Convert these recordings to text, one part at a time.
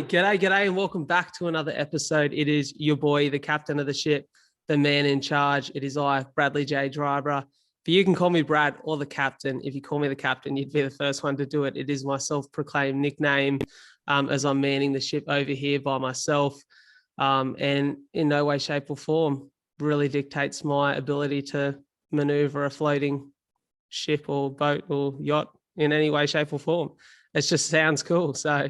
G'day, and welcome back to another episode. It is your boy, the captain of the ship, the man in charge. It is I, Bradley J. Driver. But you can call me Brad or the captain. If you call me the captain, you'd be the first one to do it. It is my self-proclaimed nickname, as I'm manning the ship over here by myself. And in no way, shape, or form really dictates my ability to maneuver a floating ship or boat or yacht in any way, shape, or form. It just sounds cool. So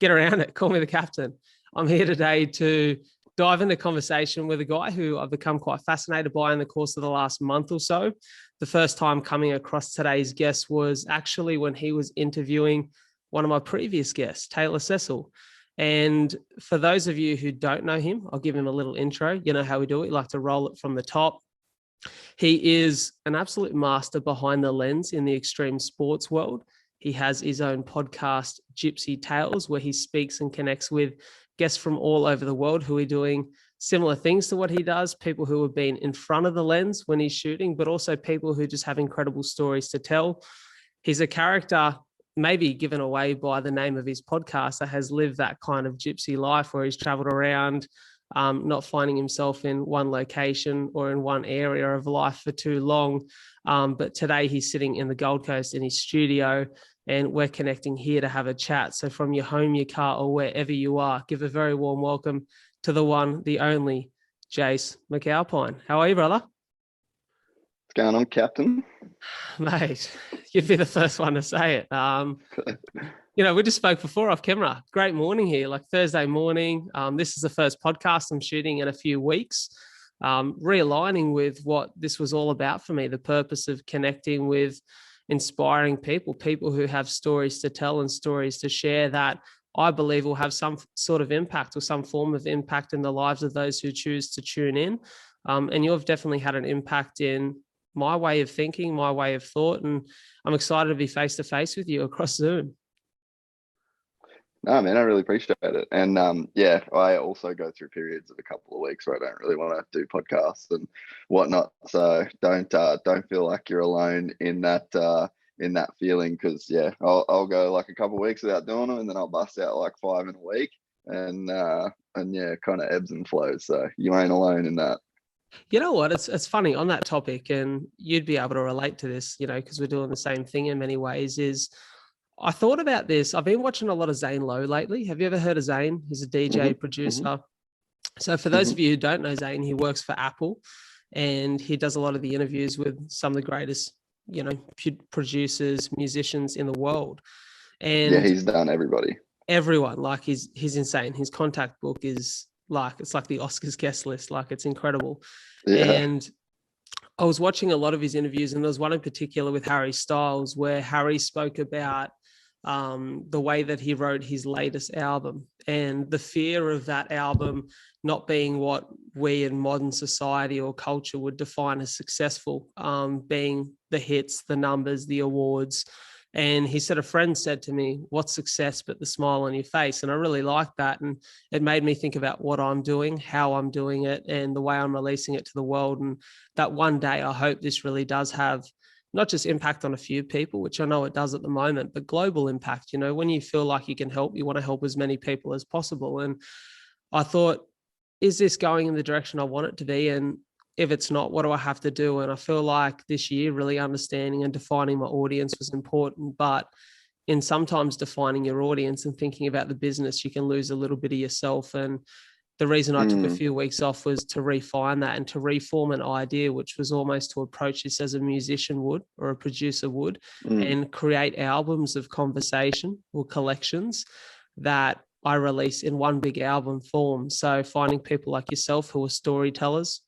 get around it. Call me the captain. I'm here today to dive into conversation with a guy who I've become quite fascinated by in the course of the last month or so. The first time coming across today's guest was actually when he was interviewing one of my previous guests, Taylor Cecil. And for those of you who don't know him, I'll give him a little intro. You know how we do it. We like to roll it from the top. He is an absolute master behind the lens in the extreme sports world. He has his own podcast, Gypsy Tales, where he speaks and connects with guests from all over the world who are doing similar things to what he does, people who have been in front of the lens when he's shooting, but also people who just have incredible stories to tell. He's a character maybe given away by the name of his podcast that has lived that kind of gypsy life where he's traveled around, not finding himself in one location or in one area of life for too long. But today he's sitting in the Gold Coast in his studio, and we're connecting here to have a chat. So from your home, your car, or wherever you are, give a very warm welcome to the one, the only, Jase Macalpine. How are you, brother? What's going on, Captain? Mate, you'd be the first one to say it. We just spoke before off camera. Great morning here, like Thursday morning. This is the first podcast I'm shooting in a few weeks. Realigning with what this was all about for me, the purpose of connecting with inspiring people who have stories to tell and stories to share that I believe will have some sort of impact or some form of impact in the lives of those who choose to tune in. And you've definitely had an impact in my way of thinking, my way of thought, and I'm excited to be face to face with you across Zoom. No, man, I really appreciate it. And I also go through periods of a couple of weeks where I don't really want to do podcasts and whatnot. So don't feel like you're alone in that feeling, because I'll go like a couple of weeks without doing them, and then I'll bust out like 5 in a week, and kind of ebbs and flows. So you ain't alone in that. You know what? It's funny on that topic, and you'd be able to relate to this, because we're doing the same thing in many ways. Is I thought about this. I've been watching a lot of Zane Lowe lately. Have you ever heard of Zane? He's a DJ, producer. So for those of you who don't know Zane, he works for Apple, and he does a lot of the interviews with some of the greatest, producers, musicians in the world. And yeah, he's done everybody. Everyone, like he's insane. His contact book is it's like the Oscars guest list. Like it's incredible. Yeah. And I was watching a lot of his interviews, and there was one in particular with Harry Styles where Harry spoke about the way that he wrote his latest album and the fear of that album not being what we in modern society or culture would define as successful, being the hits, the numbers, the awards. And he said, a friend said to me, what's success but the smile on your face? And I really liked that. And it made me think about what I'm doing, how I'm doing it, and the way I'm releasing it to the world. And that one day, I hope this really does have not just impact on a few people, which I know it does at the moment, but global impact. When you feel like you can help, you want to help as many people as possible. And I thought, is this going in the direction I want it to be? And if it's not, what do I have to do? And I feel like this year really understanding and defining my audience was important, but in sometimes defining your audience and thinking about the business, you can lose a little bit of yourself. And the reason I took a few weeks off was to refine that and to reform an idea, which was almost to approach this as a musician would or a producer would, and create albums of conversation or collections that I release in one big album form. So finding people like yourself who are storytellers,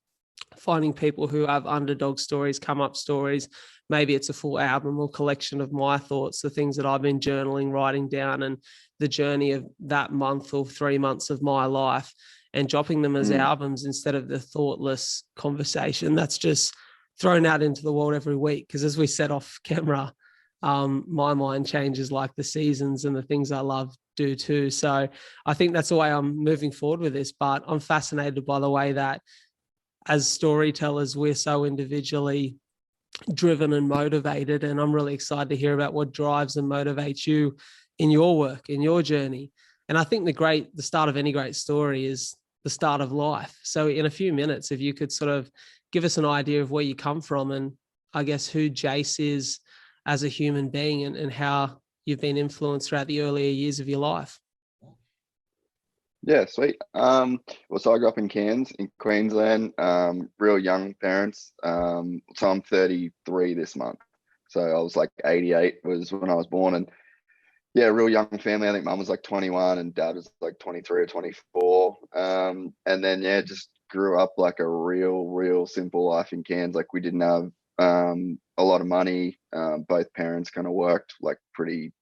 finding people who have underdog stories, come up stories. Maybe it's a full album or collection of my thoughts, the things that I've been journaling, writing down, and the journey of that month or 3 months of my life, and dropping them as albums instead of the thoughtless conversation that's just thrown out into the world every week. Because as we said off camera, my mind changes like the seasons, and the things I love do too. So I think that's the way I'm moving forward with this. But I'm fascinated by the way that as storytellers, we're so individually driven and motivated. And I'm really excited to hear about what drives and motivates you in your work, in your journey. And I think the start of any great story is the start of life. So in a few minutes, if you could sort of give us an idea of where you come from and I guess who Jase is as a human being and how you've been influenced throughout the earlier years of your life. Yeah, sweet. Well, so I grew up in Cairns in Queensland, real young parents. So I'm 33 this month. So I was like 88 was when I was born, and yeah, real young family. I think mum was like 21 and dad was like 23 or 24. And then yeah, just grew up like a real simple life in Cairns. Like we didn't have a lot of money. Both parents kind of worked like pretty,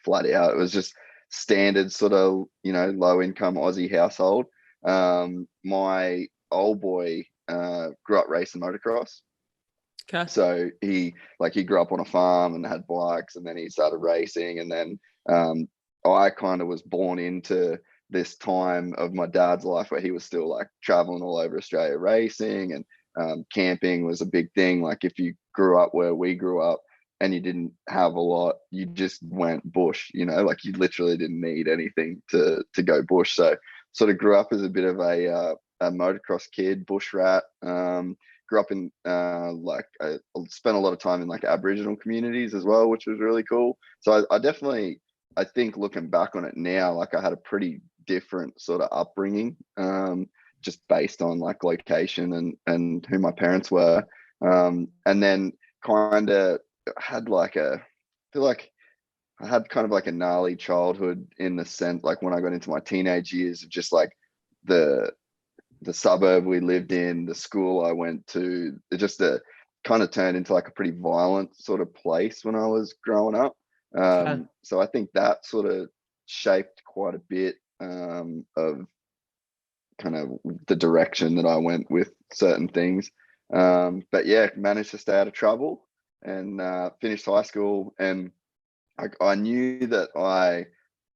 flat out. It was just standard sort of, low income Aussie household. My old boy grew up racing motocross. Okay. So he grew up on a farm and had bikes, and then he started racing, and then I kind of was born into this time of my dad's life where he was still like traveling all over Australia racing, and camping was a big thing. Like if you grew up where we grew up and you didn't have a lot, you just went bush, like you literally didn't need anything to go bush. So sort of grew up as a bit of a motocross kid, bush rat. Grew up in I spent a lot of time in like Aboriginal communities as well, which was really cool. So I definitely, I think looking back on it now, like I had a pretty different sort of upbringing, just based on like location and who my parents were. And then kind of had like I feel like I had kind of like a gnarly childhood in the sense, like when I got into my teenage years, of just like the suburb we lived in, the school I went to, it just kind of turned into like a pretty violent sort of place when I was growing up. Okay. So I think that sort of shaped quite a bit of kind of the direction that I went with certain things. But yeah, managed to stay out of trouble and finished high school. And I knew that I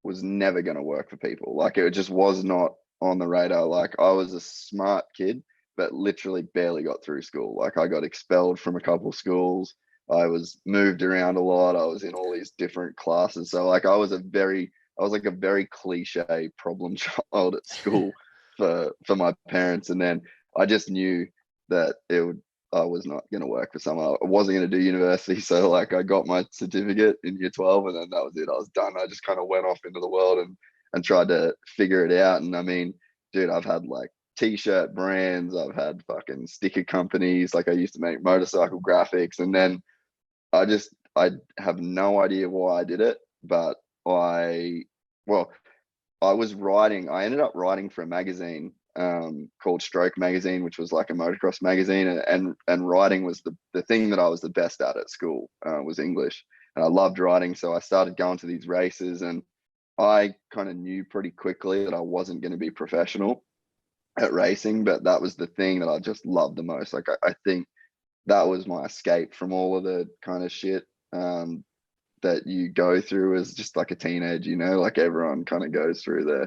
was never going to work for people. Like it just was not on the radar. Like I was a smart kid, but literally barely got through school. Like I got expelled from a couple of schools. I was moved around a lot. I was in all these different classes. So like I was like a very cliche problem child at school for my parents. And then I just knew that I was not going to work for someone. I wasn't going to do university. So like I got my certificate in year 12 and then that was it. I was done. I just kind of went off into the world and tried to figure it out. And I mean, dude, I've had like t-shirt brands, I've had fucking sticker companies. Like I used to make motorcycle graphics, and then I have no idea why I did it, but well, I ended up writing for a magazine called Stroke magazine, which was like a motocross magazine, and writing was the thing that I was the best at school, was English, and I loved writing. So I started going to these races, and I kind of knew pretty quickly that I wasn't going to be professional at racing, but that was the thing that I just loved the most. Like I think that was my escape from all of the kind of shit that you go through as just like a teenager, like everyone kind of goes through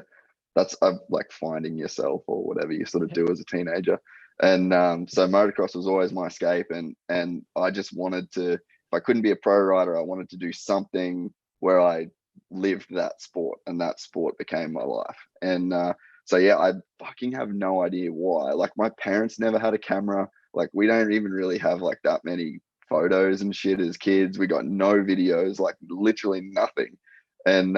that's like finding yourself or whatever you sort of do as a teenager. And so motocross was always my escape, and I just wanted to, if I couldn't be a pro rider, I wanted to do something where I lived that sport, and that sport became my life. And so yeah, I fucking have no idea why. Like my parents never had a camera. Like we don't even really have like that many photos and shit as kids. We got no videos, like literally nothing. And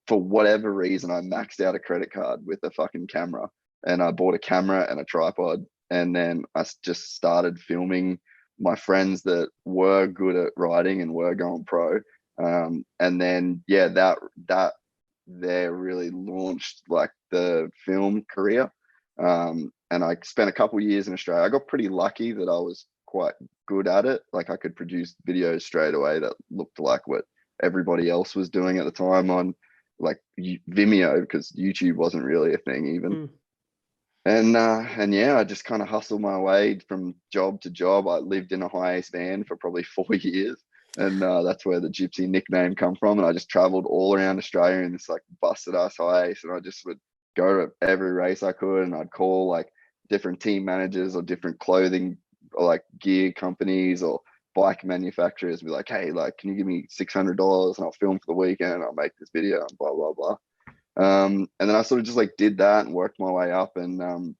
for whatever reason, I maxed out a credit card with a fucking camera, and I bought a camera and a tripod, and then I just started filming my friends that were good at riding and were going pro. And then yeah, that there really launched like the film career. And I spent a couple years in Australia. I got pretty lucky that I was quite good at it. Like I could produce videos straight away that looked like what everybody else was doing at the time on like Vimeo, because YouTube wasn't really a thing even. And yeah, I just kind of hustled my way from job to job. I lived in a high ace van for probably 4 years, and that's where the Gypsy nickname come from. And I just traveled all around Australia in this like busted ass high ace, and I just would go to every race I could, and I'd call like different team managers or different clothing or like gear companies or bike manufacturers, and be like, hey, like, can you give me $600 and I'll film for the weekend and I'll make this video and blah blah blah. And then I sort of just like did that and worked my way up. And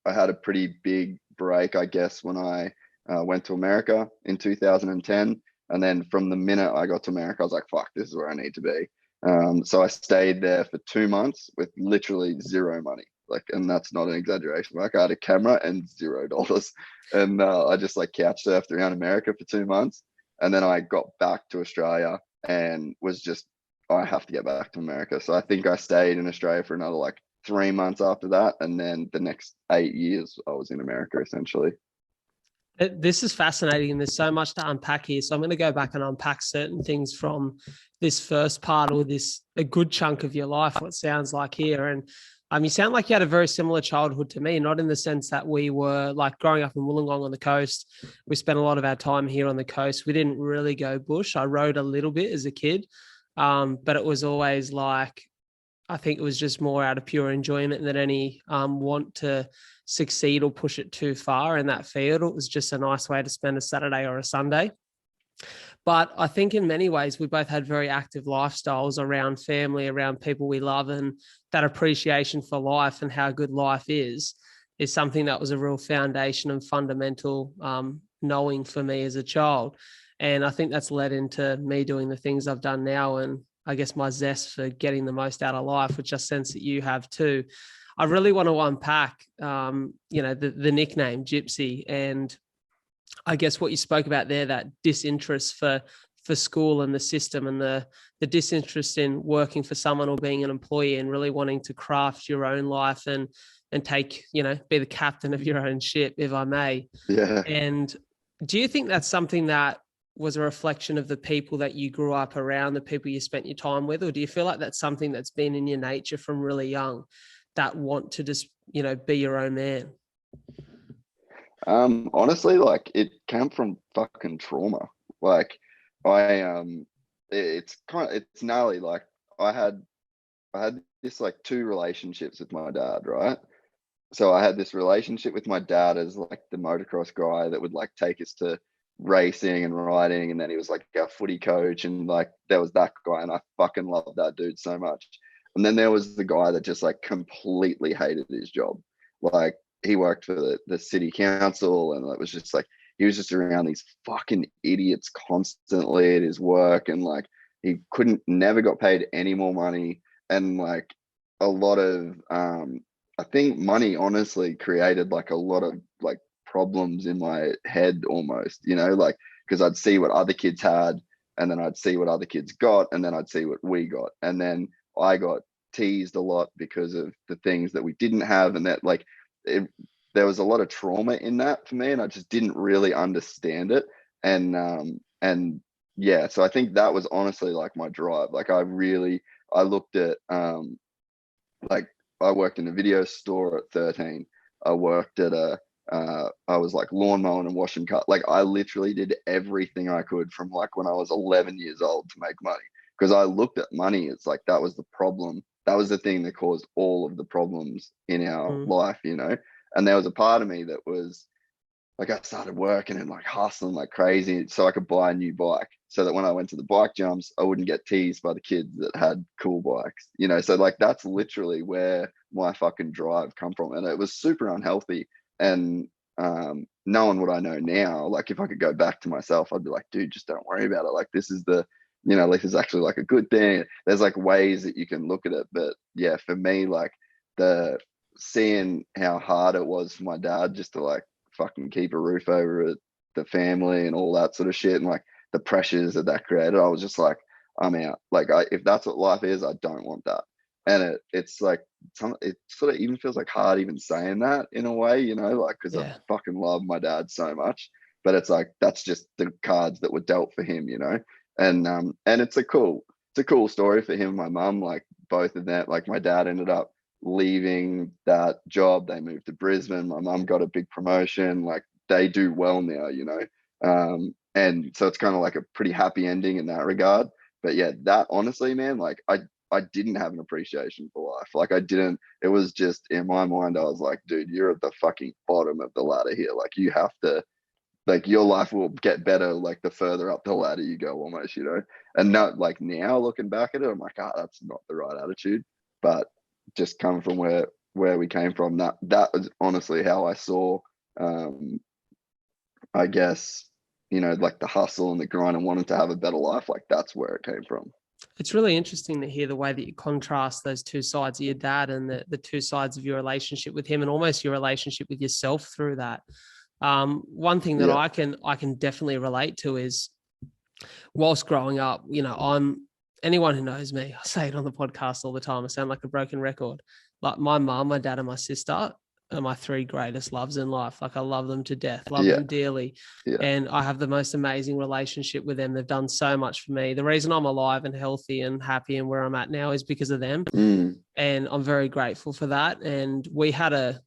I had a pretty big break, I guess, when I went to America in 2010. And then from the minute I got to America, I was like, fuck, this is where I need to be. So I stayed there for 2 months with literally zero money. Like, and that's not an exaggeration. Like, I had a camera and $0. And I just like couch surfed around America for 2 months. And then I got back to Australia and was just, I have to get back to America. So I think I stayed in Australia for another like 3 months after that. And then the next 8 years, I was in America essentially. This is fascinating, and there's so much to unpack here. So I'm going to go back and unpack certain things from this first part, or this a good chunk of your life, what sounds like here. And you sound like you had a very similar childhood to me, not in the sense that we were like growing up in Wollongong on the coast. We spent a lot of our time here on the coast. We didn't really go bush. I rode a little bit as a kid, but it was always like, I think it was just more out of pure enjoyment than any want to succeed or push it too far in that field. It was just a nice way to spend a Saturday or a Sunday. But I think in many ways, we both had very active lifestyles around family, around people we love, and that appreciation for life and how good life is something that was a real foundation and fundamental knowing for me as a child. And I think that's led into me doing the things I've done now, and I guess my zest for getting the most out of life, which I sense that you have too. I really want to unpack, the nickname Gypsy, and I guess what you spoke about there, that disinterest for school and the system, and the disinterest in working for someone or being an employee, and really wanting to craft your own life and take, be the captain of your own ship, if I may. Yeah. And do you think that's something that was a reflection of the people that you grew up around, the people you spent your time with? Or do you feel like that's something that's been in your nature from really young, that want to just, be your own man? Honestly, like it came from fucking trauma. Like it's gnarly. Like I had this like two relationships with my dad, right? So I had this relationship with my dad as like the motocross guy that would like take us to racing and riding, and then he was like our footy coach, and like there was that guy, and I fucking loved that dude so much. And then there was the guy that just like completely hated his job. Like he worked for the city council, and it was just like he was just around these fucking idiots constantly at his work, and like he couldn't never got paid any more money. And like a lot of I think money honestly created like a lot of like problems in my head almost, like because I'd see what other kids had, and then I'd see what other kids got, and then I'd see what we got, and then I got teased a lot because of the things that we didn't have, and that like there was a lot of trauma in that for me, and I just didn't really understand it. And yeah, so I think that was honestly like my drive. Like I looked at like I worked in a video store at 13. I worked at I was like lawn mowing and washing cut. Like I literally did everything I could from like when I was 11 years old to make money, because I looked at money. It's like that was the problem. That was the thing that caused all of the problems in our life, And there was a part of me that was like, I started working and like hustling like crazy so I could buy a new bike, so that when I went to the bike jumps, I wouldn't get teased by the kids that had cool bikes, So like that's literally where my fucking drive come from, and it was super unhealthy. And knowing what I know now, like if I could go back to myself, I'd be like, dude, just don't worry about it. Like this is like this is actually like a good thing. There's like ways that you can look at it, but yeah, for me, like the seeing how hard it was for my dad just to like fucking keep a roof over the family and all that sort of shit, and like the pressures that created, I was just like, I'm out. Like if that's what life is, I don't want that. And it's like it sort of even feels like hard even saying that in a way, like because I fucking love my dad so much, but it's like that's just the cards that were dealt for him, and it's a cool story for him and my mum. Like both of them, like my dad ended up leaving that job, they moved to Brisbane, my mum got a big promotion, like they do well now, and so it's kind of like a pretty happy ending in that regard. But yeah, that honestly, man, like I didn't have an appreciation for life. Like I didn't, it was just in my mind, I was like, dude, you're at the fucking bottom of the ladder here. Like you have to, like your life will get better like the further up the ladder you go almost, And not like now looking back at it, I'm like, that's not the right attitude. but just coming from where we came from, that was honestly how I saw, I guess, like the hustle and the grind and wanting to have a better life. Like that's where it came from. It's really interesting to hear the way that you contrast those two sides of your dad and the two sides of your relationship with him, and almost your relationship with yourself through that. One thing that I can definitely relate to is, whilst growing up, anyone who knows me, I say it on the podcast all the time, I sound like a broken record. Like my mom, my dad, and my sister are my three greatest loves in life. Like I love them to death, love them dearly. Yeah. And I have the most amazing relationship with them. They've done so much for me. The reason I'm alive and healthy and happy and where I'm at now is because of them. And I'm very grateful for that. And we had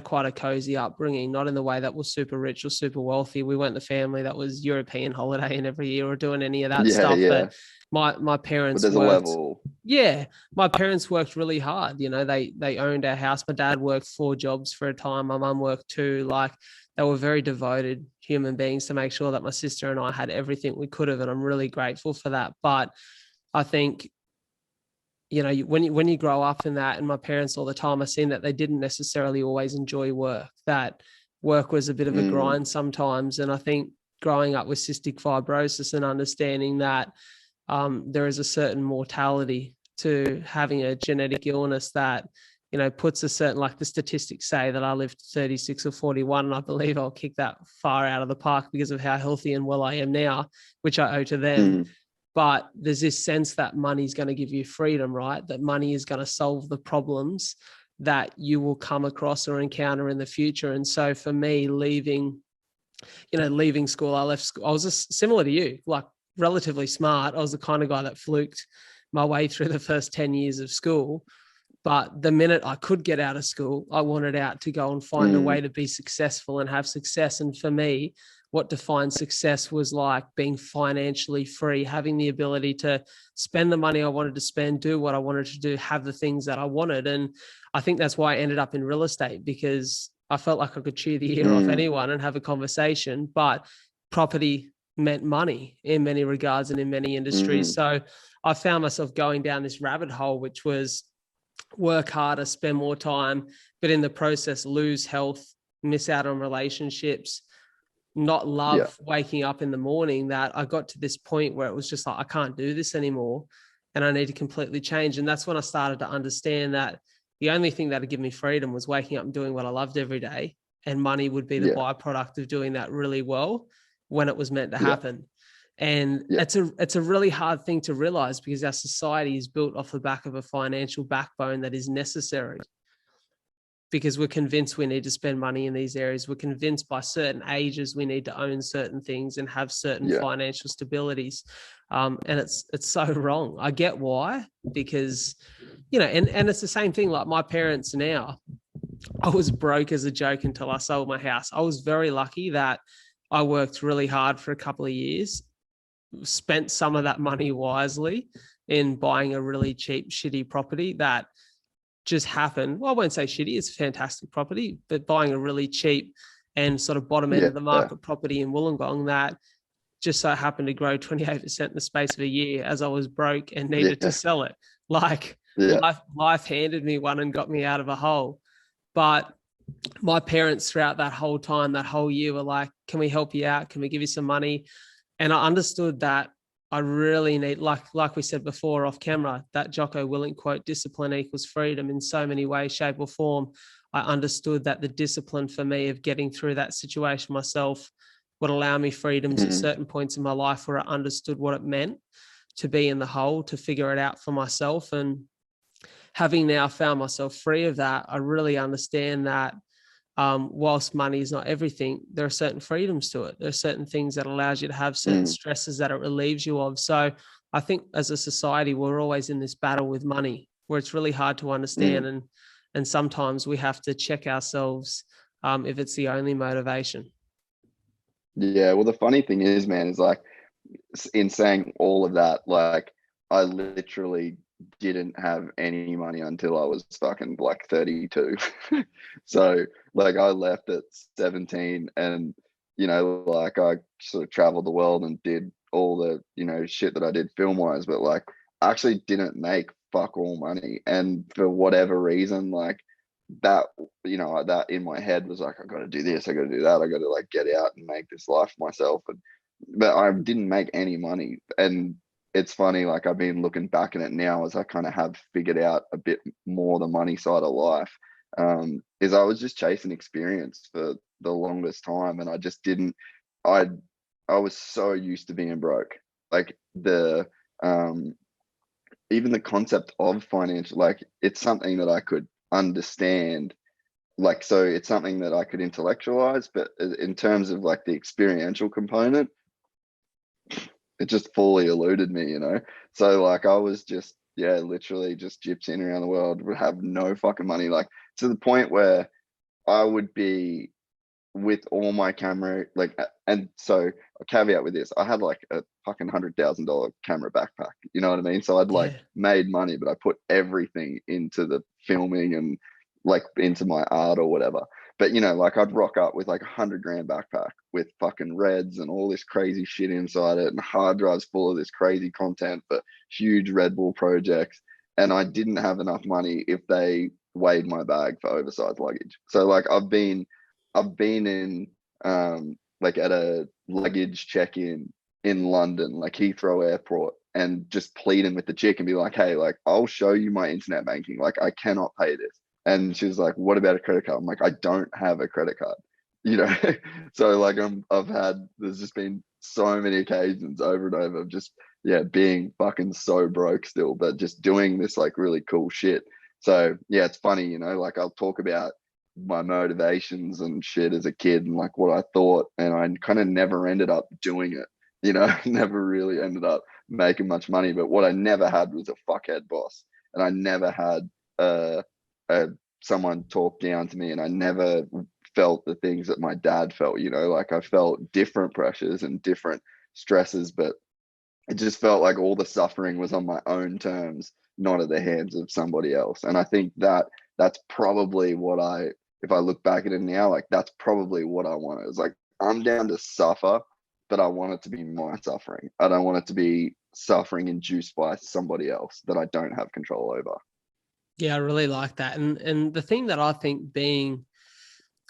quite a cozy upbringing, not in the way that was super rich or super wealthy. We weren't the family that was European holidaying every year or doing any of that stuff. Yeah. But my parents But there's worked, a level. Yeah, my parents worked really hard. They owned our house. My dad worked 4 jobs for a time. My mum worked 2. Like they were very devoted human beings to make sure that my sister and I had everything we could have. And I'm really grateful for that. But I think, when you grow up in that, and my parents all the time, I seen that they didn't necessarily always enjoy work, that work was a bit of a grind sometimes. And I think growing up with cystic fibrosis and understanding that there is a certain mortality to having a genetic illness that, puts a certain, like the statistics say that I lived 36 or 41, and I believe I'll kick that far out of the park because of how healthy and well I am now, which I owe to them. But there's this sense that money is going to give you freedom, right? That money is going to solve the problems that you will come across or encounter in the future. And so for me, leaving school, I left school. I was just similar to you, like relatively smart. I was the kind of guy that fluked my way through the first 10 years of school. But the minute I could get out of school, I wanted out to go and find a way to be successful and have success. And for me, what defined success was like being financially free, having the ability to spend the money I wanted to spend, do what I wanted to do, have the things that I wanted. And I think that's why I ended up in real estate, because I felt like I could chew the ear off anyone and have a conversation. But property meant money in many regards and in many industries. So I found myself going down this rabbit hole, which was work harder, spend more time, but in the process, lose health, miss out on relationships, not love waking up in the morning, that I got to this point where it was just like, I can't do this anymore and I need to completely change. And that's when I started to understand that the only thing that would give me freedom was waking up and doing what I loved every day. And money would be the byproduct of doing that really well when it was meant to happen. And it's a really hard thing to realize, because our society is built off the back of a financial backbone that is necessary, because we're convinced we need to spend money in these areas. We're convinced by certain ages we need to own certain things and have certain financial stabilities. And it's so wrong. I get why, because, and it's the same thing. Like my parents now, I was broke as a joke until I sold my house. I was very lucky that I worked really hard for a couple of years, spent some of that money wisely in buying a really cheap, shitty property that just happened. Well, I won't say shitty, it's a fantastic property, but buying a really cheap and sort of bottom end of the market property in Wollongong that just so happened to grow 28% in the space of a year as I was broke and needed to sell it. Like life handed me one and got me out of a hole. But my parents throughout that whole time, that whole year, were like, can we help you out? Can we give you some money? And I understood that I really need, like we said before off camera, that Jocko Willink quote, discipline equals freedom in so many ways, shape or form. I understood that the discipline for me of getting through that situation myself would allow me freedoms at certain points in my life where I understood what it meant to be in the hole, to figure it out for myself. And having now found myself free of that, I really understand that whilst money is not everything, there are certain freedoms to it. There are certain things that allows you to have certain stresses that it relieves you of. So I think as a society, we're always in this battle with money where it's really hard to understand. And sometimes we have to check ourselves if it's the only motivation. Yeah. Well, the funny thing is, man, is like in saying all of that, like I literally didn't have any money until I was fucking like 32. So like I left at 17 and, like I sort of traveled the world and did all the, shit that I did film wise, but like I actually didn't make fuck all money. And for whatever reason, like that, you know, that in my head was like, I got to do this, I got to do that, I got to like get out and make this life myself. But I didn't make any money. And it's funny, like I've been looking back at it now as I kind of have figured out a bit more the money side of life. Is I was just chasing experience for the longest time, and I just didn't. I I was so used to being broke. Like the even the concept of financial, like it's something that I could understand. Like so, it's something that I could intellectualize, but in terms of like the experiential component, it just fully eluded me, you know. So like I was just, yeah, literally just gypsying around the world, would have no fucking money, like to the point where I would be with all my camera, like, and so a caveat with this, I had like a fucking $100,000 camera backpack, you know what I mean? So I'd like Yeah. made money, but I put everything into the filming and like into my art or whatever. But you know, like I'd rock up with like $100,000 backpack with fucking reds and all this crazy shit inside it and hard drives full of this crazy content for huge Red Bull projects. And I didn't have enough money if they weighed my bag for oversized luggage. So like I've been in like at a luggage check-in in London, like Heathrow Airport, and just pleading with the chick and be like, hey, like I'll show you my internet banking. Like I cannot pay this. And she's like, what about a credit card? I'm like, I don't have a credit card. You know, so like there's just been so many occasions over and over of just yeah, being fucking so broke still, but just doing this like really cool shit. So yeah, it's funny, you know, like I'll talk about my motivations and shit as a kid and like what I thought, and I kind of never ended up doing it, you know. Never really ended up making much money. But what I never had was a fuckhead boss, and I never had uh, someone talk down to me, and I never felt the things that my dad felt, you know. Like I felt different pressures and different stresses, but it just felt like all the suffering was on my own terms, not at the hands of somebody else. And I think that that's probably what if I look back at it now, like that's probably what I wanted. It's like I'm down to suffer, but I want it to be my suffering. I don't want it to be suffering induced by somebody else that I don't have control over. Yeah, I really like that. And the thing that I think being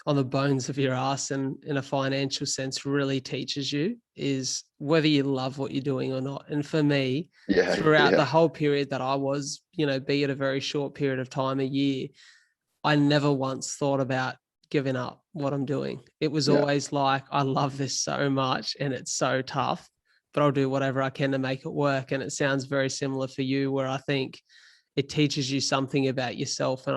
on the bones of your ass and in a financial sense really teaches you is whether you love what you're doing or not. And for me, Yeah, throughout the yeah, whole period that I was, you know, be it a very short period of time, a year, I never once thought about giving up what I'm doing. It was yeah. always like, I love this so much and it's so tough, but I'll do whatever I can to make it work. And it sounds very similar for you, where I think it teaches you something about yourself. And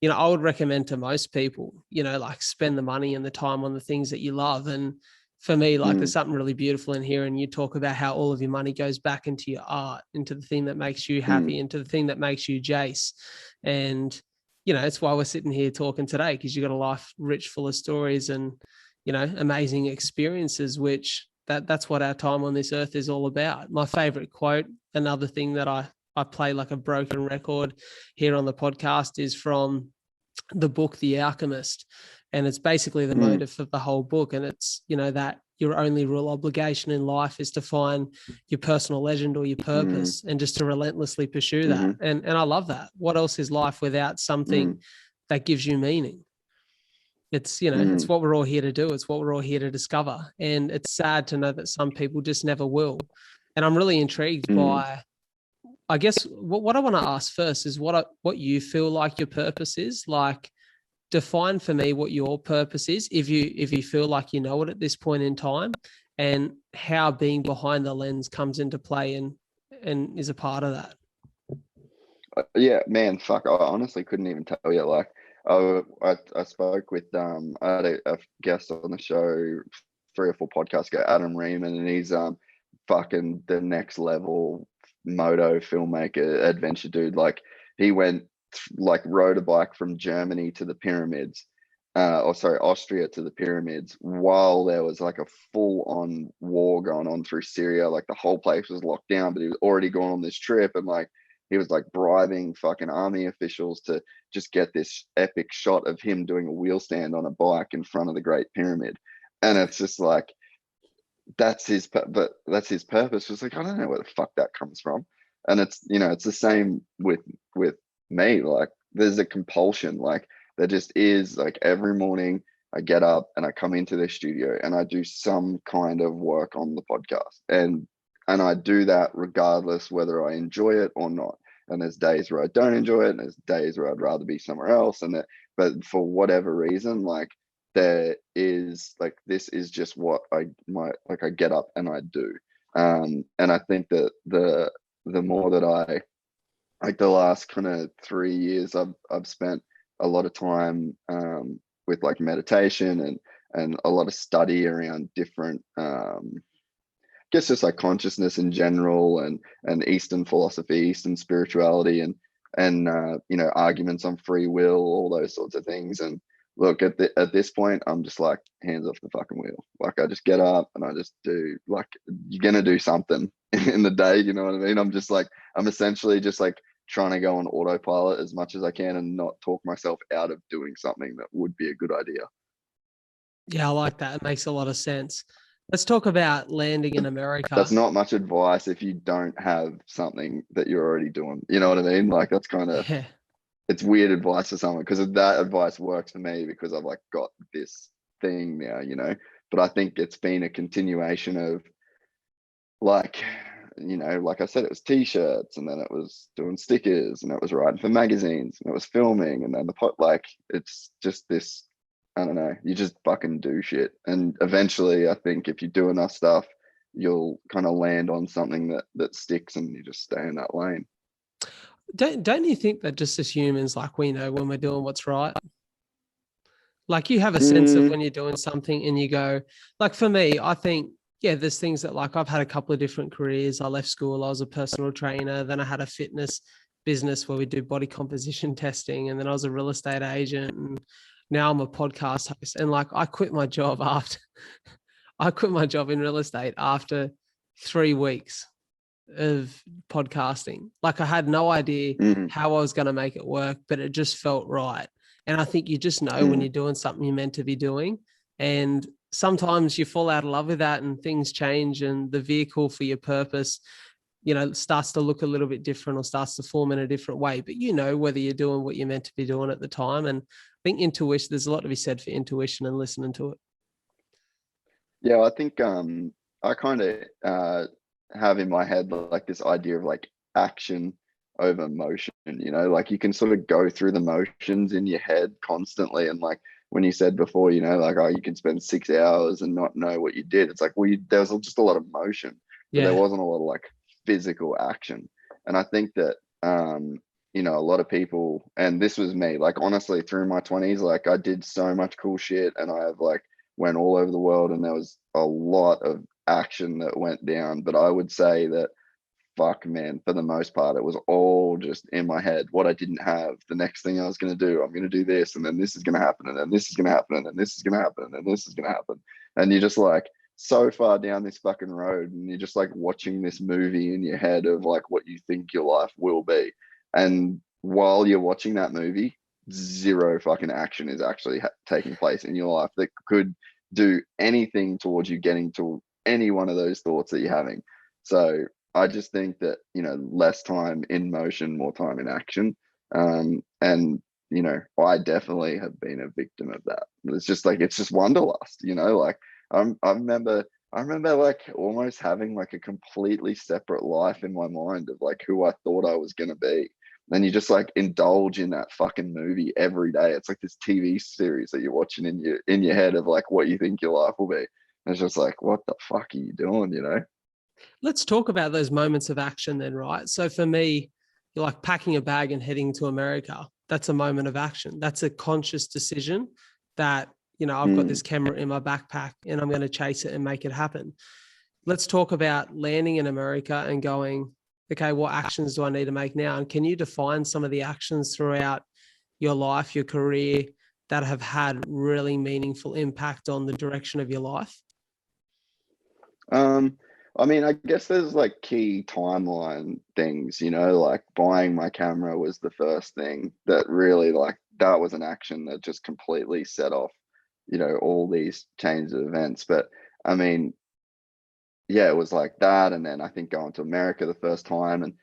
you know, I would recommend to most people, you know, like spend the money and the time on the things that you love. And for me, like there's something really beautiful in here. And you talk about how all of your money goes back into your art, into the thing that makes you happy, into the thing that makes you Jase. And, you know, it's why we're sitting here talking today, because you've got a life rich full of stories and, you know, amazing experiences, which that's what our time on this earth is all about. My favorite quote, another thing that I play like a broken record here on the podcast, is from the book The Alchemist. And it's basically the motive of the whole book. And it's, you know, that your only real obligation in life is to find your personal legend or your purpose, and just to relentlessly pursue that. And I love that. What else is life without something that gives you meaning? It's, you know, it's what we're all here to do. It's what we're all here to discover. And it's sad to know that some people just never will. And I'm really intrigued by, I guess what I want to ask first is what you feel like your purpose is. Like, define for me what your purpose is, if you feel like you know it at this point in time, and how being behind the lens comes into play and is a part of that. Yeah, man, fuck. I honestly couldn't even tell you. Like, I spoke with I had a guest on the show 3 or 4 podcasts ago, Adam Reeman, and he's fucking the next level moto filmmaker, adventure dude. Like, he went like rode a bike from Germany to the pyramids, or sorry, Austria to the pyramids, while there was like a full-on war going on through Syria. Like the whole place was locked down, but he was already going on this trip, and like he was like bribing fucking army officials to just get this epic shot of him doing a wheel stand on a bike in front of the Great Pyramid. And it's just like, that's his purpose. It's like, I don't know where the fuck that comes from. And it's, it's the same with me. Like there's a compulsion, like there just is. Like every morning I get up and I come into the studio and I do some kind of work on the podcast, and I do that regardless whether I enjoy it or not. And there's days where I don't enjoy it, and there's days where I'd rather be somewhere else. But for whatever reason, like there is, like, this is just what I get up and I do. And I think that the more that I, like, the last kind of 3 years, I've spent a lot of time with like meditation and a lot of study around different guess just like consciousness in general, and Eastern philosophy, Eastern spirituality, and arguments on free will, all those sorts of things. And look, at this point, I'm just like, hands off the fucking wheel. Like I just get up and I just do, like, you're gonna do something in the day, you know what I mean? I'm essentially just like trying to go on autopilot as much as I can and not talk myself out of doing something that would be a good idea. Yeah, I like that. It makes a lot of sense. Let's talk about landing in America. That's not much advice if you don't have something that you're already doing. You know what I mean? Like that's kind of, it's weird advice for someone, because that advice works for me because I've like got this thing now, but I think it's been a continuation of, like, like I said, it was t-shirts, and then it was doing stickers, and it was writing for magazines, and it was filming, and then like it's just this, I don't know, you just fucking do shit. And eventually I think if you do enough stuff, you'll kind of land on something that sticks, and you just stay in that lane. Don't you think that just as humans, like, we know when we're doing what's right? Like you have a sense of when you're doing something and you go, like for me, I think, yeah, there's things that, like, I've had a couple of different careers. I left school, I was a personal trainer. Then I had a fitness business where we do body composition testing. And then I was a real estate agent. And now I'm a podcast host. And like, I quit my job in real estate after 3 weeks of podcasting. Like I had no idea how I was going to make it work, but it just felt right. And I think you just know when you're doing something you're meant to be doing. And sometimes you fall out of love with that and things change, and the vehicle for your purpose, starts to look a little bit different or starts to form in a different way. But whether you're doing what you're meant to be doing at the time. And I think intuition, there's a lot to be said for intuition and listening to it. Yeah, I think I kind of have in my head like this idea of like action over motion, like you can sort of go through the motions in your head constantly. And like when you said before, like, oh, you can spend 6 hours and not know what you did. It's like, there was just a lot of motion, but there wasn't a lot of like physical action. And I think that a lot of people, and this was me, like honestly through my 20s, like I did so much cool shit, and I have like went all over the world, and there was a lot of action that went down. But I would say that, fuck, man, for the most part, it was all just in my head. What I didn't have, the next thing I was going to do, I'm going to do this, and then this is going to happen, and then this is going to happen, and then this is going to happen, and then this is going to happen. And you're just like so far down this fucking road, and you're just like watching this movie in your head of like what you think your life will be. And while you're watching that movie, zero fucking action is actually taking place in your life that could do anything towards you getting to any one of those thoughts that you're having. So I just think that, less time in motion, more time in action. And, I definitely have been a victim of that. It's just like, it's just wanderlust, like I remember like almost having like a completely separate life in my mind of like who I thought I was going to be. And you just like indulge in that fucking movie every day. It's like this TV series that you're watching in your head of like what you think your life will be. And it's just like, what the fuck are you doing, Let's talk about those moments of action then, right? So for me, you're like packing a bag and heading to America. That's a moment of action. That's a conscious decision that, I've got this camera in my backpack and I'm going to chase it and make it happen. Let's talk about landing in America and going, okay, what actions do I need to make now? And can you define some of the actions throughout your life, your career, that have had really meaningful impact on the direction of your life? I mean, I guess there's like key timeline things, like buying my camera was the first thing that really, like, that was an action that just completely set off, all these chains of events. But I mean, yeah, it was like that. And then I think going to America the first time, and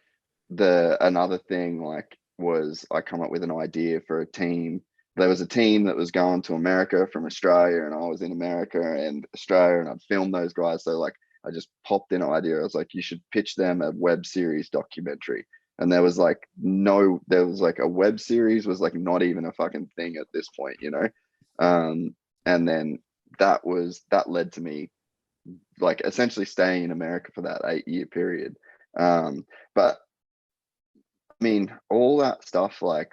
another thing like was I come up with an idea for a team. There was a team that was going to America from Australia, and I was in America and Australia, and I'd filmed those guys. So like I just popped in an idea. I was like, you should pitch them a web series documentary. And there was like a web series was like not even a fucking thing at this point, you know? And then that led to me like essentially staying in America for that 8-year period. But I mean, all that stuff, like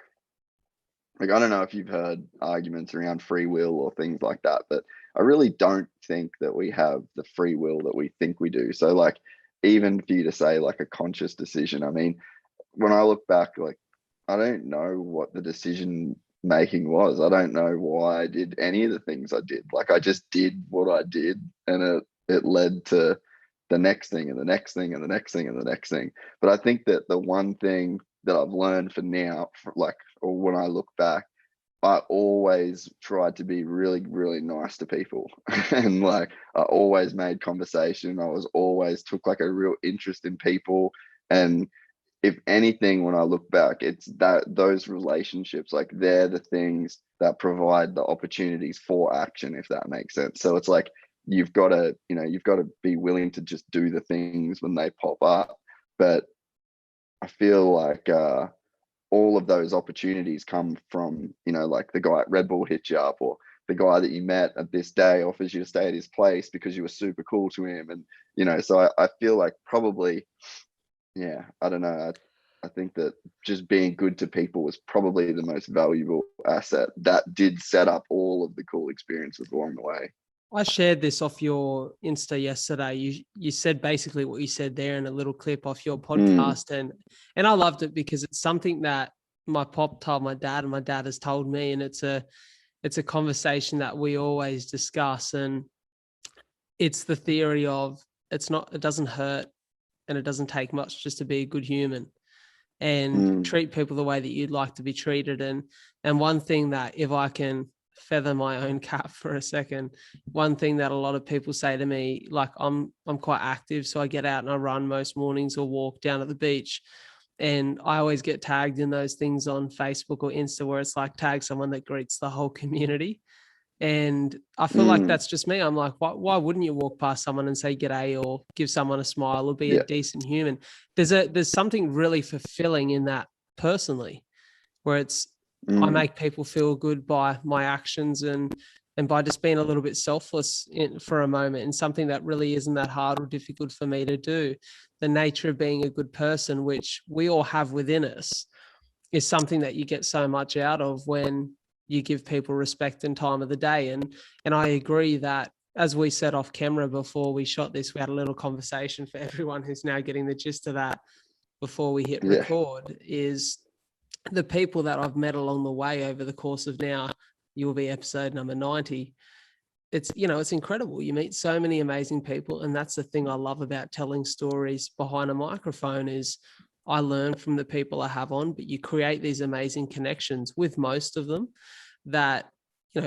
I don't know if you've heard arguments around free will or things like that, but I really don't think that we have the free will that we think we do. So like, even for you to say like a conscious decision, I mean, when I look back, like I don't know what the decision making was. I don't know why I did any of the things I did. Like I just did what I did, and it led to the next thing and the next thing and the next thing and the next thing. But I think that the one thing that I've learned for now, for like, or when I look back, I always tried to be really, really nice to people. And like I always made conversation. I was always took like a real interest in people. And if anything, when I look back, it's that those relationships, like they're the things that provide the opportunities for action, if that makes sense. So it's like you've got to be willing to just do the things when they pop up. But I feel like all of those opportunities come from, like the guy at Red Bull hit you up, or the guy that you met at this day offers you to stay at his place because you were super cool to him. And, so I feel like probably, yeah, I don't know. I think that just being good to people was probably the most valuable asset that did set up all of the cool experiences along the way. I shared this off your Insta yesterday. You said basically what you said there in a little clip off your podcast, and I loved it because it's something that my pop told my dad, and my dad has told me, and it's a conversation that we always discuss, and it's the theory of it doesn't hurt and it doesn't take much just to be a good human and treat people the way that you'd like to be treated. And one thing that, if I can feather my own cap for a second, one thing that a lot of people say to me, like I'm quite active, so I get out and I run most mornings or walk down at the beach, and I always get tagged in those things on Facebook or Insta where it's like tag someone that greets the whole community. And I feel like that's just me. I'm like, why wouldn't you walk past someone and say g'day, or give someone a smile, or be a decent human? There's something really fulfilling in that personally, where it's I make people feel good by my actions and by just being a little bit selfless for a moment, and something that really isn't that hard or difficult for me to do. The nature of being a good person, which we all have within us, is something that you get so much out of when you give people respect and time of the day. And I agree that, as we said off camera before we shot this, we had a little conversation for everyone who's now getting the gist of that before we hit record, is the people that I've met along the way over the course of now, you will be episode number 90. It's, it's incredible. You meet so many amazing people. And that's the thing I love about telling stories behind a microphone, is I learn from the people I have on, but you create these amazing connections with most of them that,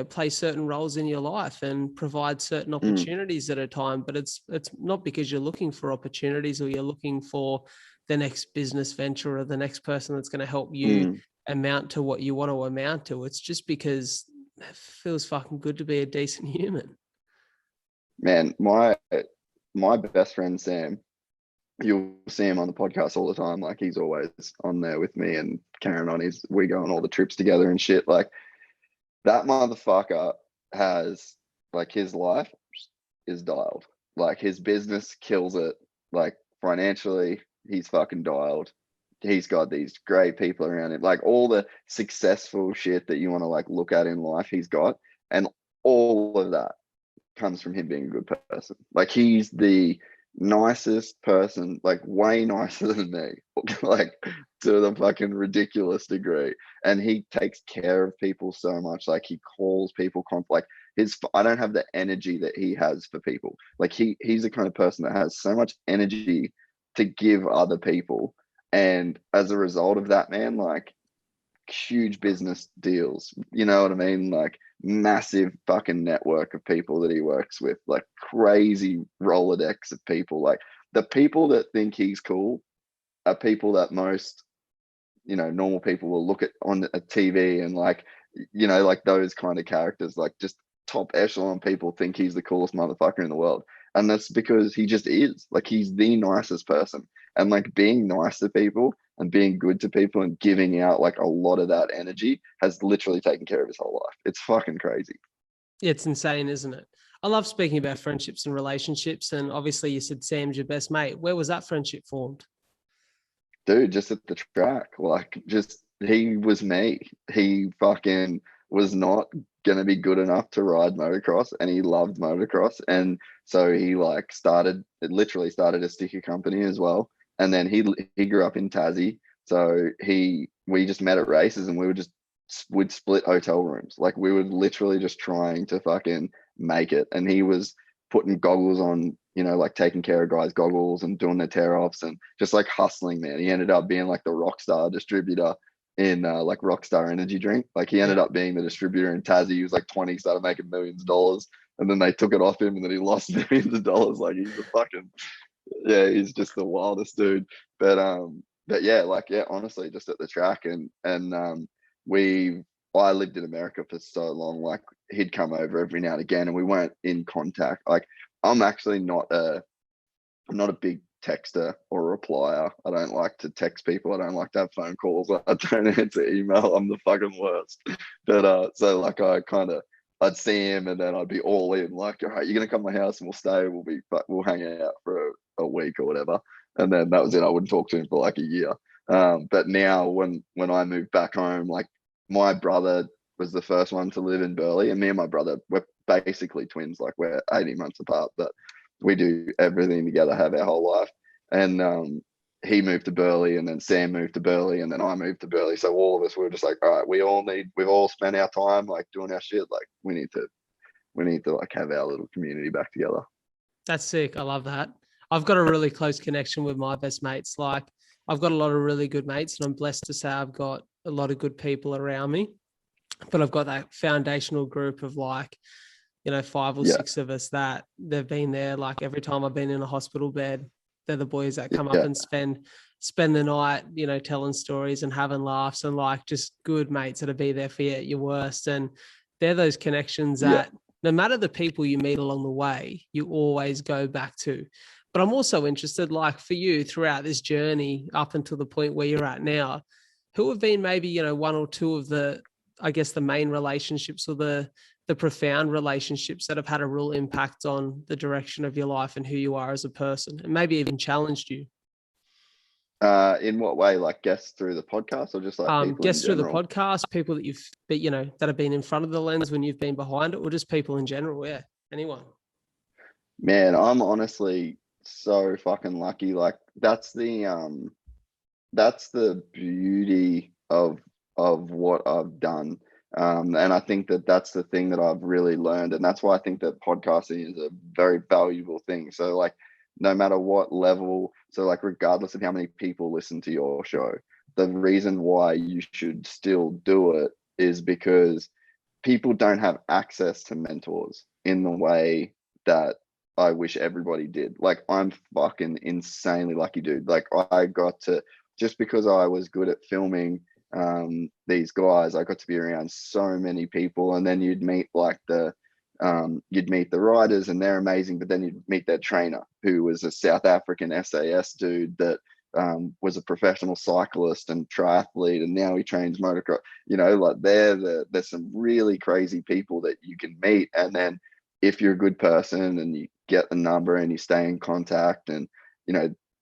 play certain roles in your life and provide certain opportunities at a time. But it's not because you're looking for opportunities or you're looking for the next business venture or the next person that's going to help you amount to what you want to amount to. It's just because it feels fucking good to be a decent human. Man, my best friend Sam, you'll see him on the podcast all the time. Like he's always on there with me and carrying on. We go on all the trips together and shit. Like that motherfucker has, like, his life is dialed. Like his business kills it. Like financially, he's fucking dialed. He's got these great people around him. Like all the successful shit that you want to like look at in life, he's got. And all of that comes from him being a good person. Like he's the nicest person, like way nicer than me, like to the fucking ridiculous degree. And he takes care of people so much. Like he calls people like I don't have the energy that he has for people. Like he's the kind of person that has so much energy to give other people. And as a result of that, man, like huge business deals, you know what I mean? Like massive fucking network of people that he works with, like crazy Rolodex of people. Like the people that think he's cool are people that most, normal people will look at on a TV, and like, like those kind of characters, like just top echelon people think he's the coolest motherfucker in the world. And that's because he just is. Like, he's the nicest person. And like, being nice to people and being good to people and giving out like a lot of that energy has literally taken care of his whole life. It's fucking crazy. It's insane, isn't it? I love speaking about friendships and relationships. And obviously you said Sam's your best mate. Where was that friendship formed? Dude, just at the track. Like, just he was me. He fucking was not gonna be good enough to ride motocross, and he loved motocross. And so he like literally started a sticker company as well. And then he grew up in Tassie. So we just met at races, and we'd split hotel rooms. Like, we were literally just trying to fucking make it. And he was putting goggles on, like taking care of guys' goggles and doing their tear offs and just like hustling, man. He ended up being like the Rockstar distributor in like Rockstar energy drink. Like, he ended up being the distributor in Tassie. He was like 20, started making millions of dollars, and then they took it off him, and then he lost millions of dollars. Like, he's a fucking, yeah, he's just the wildest dude. But yeah, like, yeah, honestly, just at the track. And I lived in America for so long. Like, he'd come over every now and again, and we weren't in contact. Like, I'm actually I'm not a big texter or replier. I don't like to text people. I don't like to have phone calls. I don't answer email. I'm the fucking worst. But so like, I'd see him, and then I'd be all in. Like, all right, you're gonna come to my house and we'll stay. We'll hang out for a week or whatever. And then that was it. I wouldn't talk to him for like a year. But now when I moved back home, like, my brother was the first one to live in Burleigh, and me and my brother, we're basically twins. Like, we're 18 months apart, but we do everything together, have our whole life. And he moved to Burleigh, and then Sam moved to Burleigh, and then I moved to Burleigh. So all of us were just like, all right, we've all spent our time like doing our shit. Like, we need to like have our little community back together. That's sick. I love that. I've got a really close connection with my best mates. Like, I've got a lot of really good mates, and I'm blessed to say I've got a lot of good people around me. But I've got that foundational group of like, 5 or 6 of us that they've been there. Like, every time I've been in a hospital bed, they're the boys that come up and spend the night, telling stories and having laughs, and like, just good mates that'll be there for you at your worst. And they're those connections that no matter the people you meet along the way, you always go back to. But I'm also interested, like, for you throughout this journey up until the point where you're at now, who have been maybe, one or two of the, I guess, the main relationships or the profound relationships that have had a real impact on the direction of your life and who you are as a person, and maybe even challenged you? In what way? Like, guests through the podcast, or just like people guests in through the general? podcast, people that have been in front of the lens when you've been behind it, or just people in general. Yeah, anyone. Man, I'm honestly so fucking lucky. Like, that's the beauty of what I've done. And I think that's the thing that I've really learned, and that's why I think that podcasting is a very valuable thing. So like, no matter what level, so like, regardless of how many people listen to your show, the reason why you should still do it is because people don't have access to mentors in the way that I wish everybody did. Like, I'm fucking insanely lucky, dude. Like, I got to, just because I was good at filming these guys, I got to be around so many people. And then you'd meet the writers, and they're amazing, but then you'd meet their trainer, who was a South African SAS dude that was a professional cyclist and triathlete, and now he trains motocross. Like, there's some really crazy people that you can meet. And then if you're a good person and you get the number and you stay in contact, and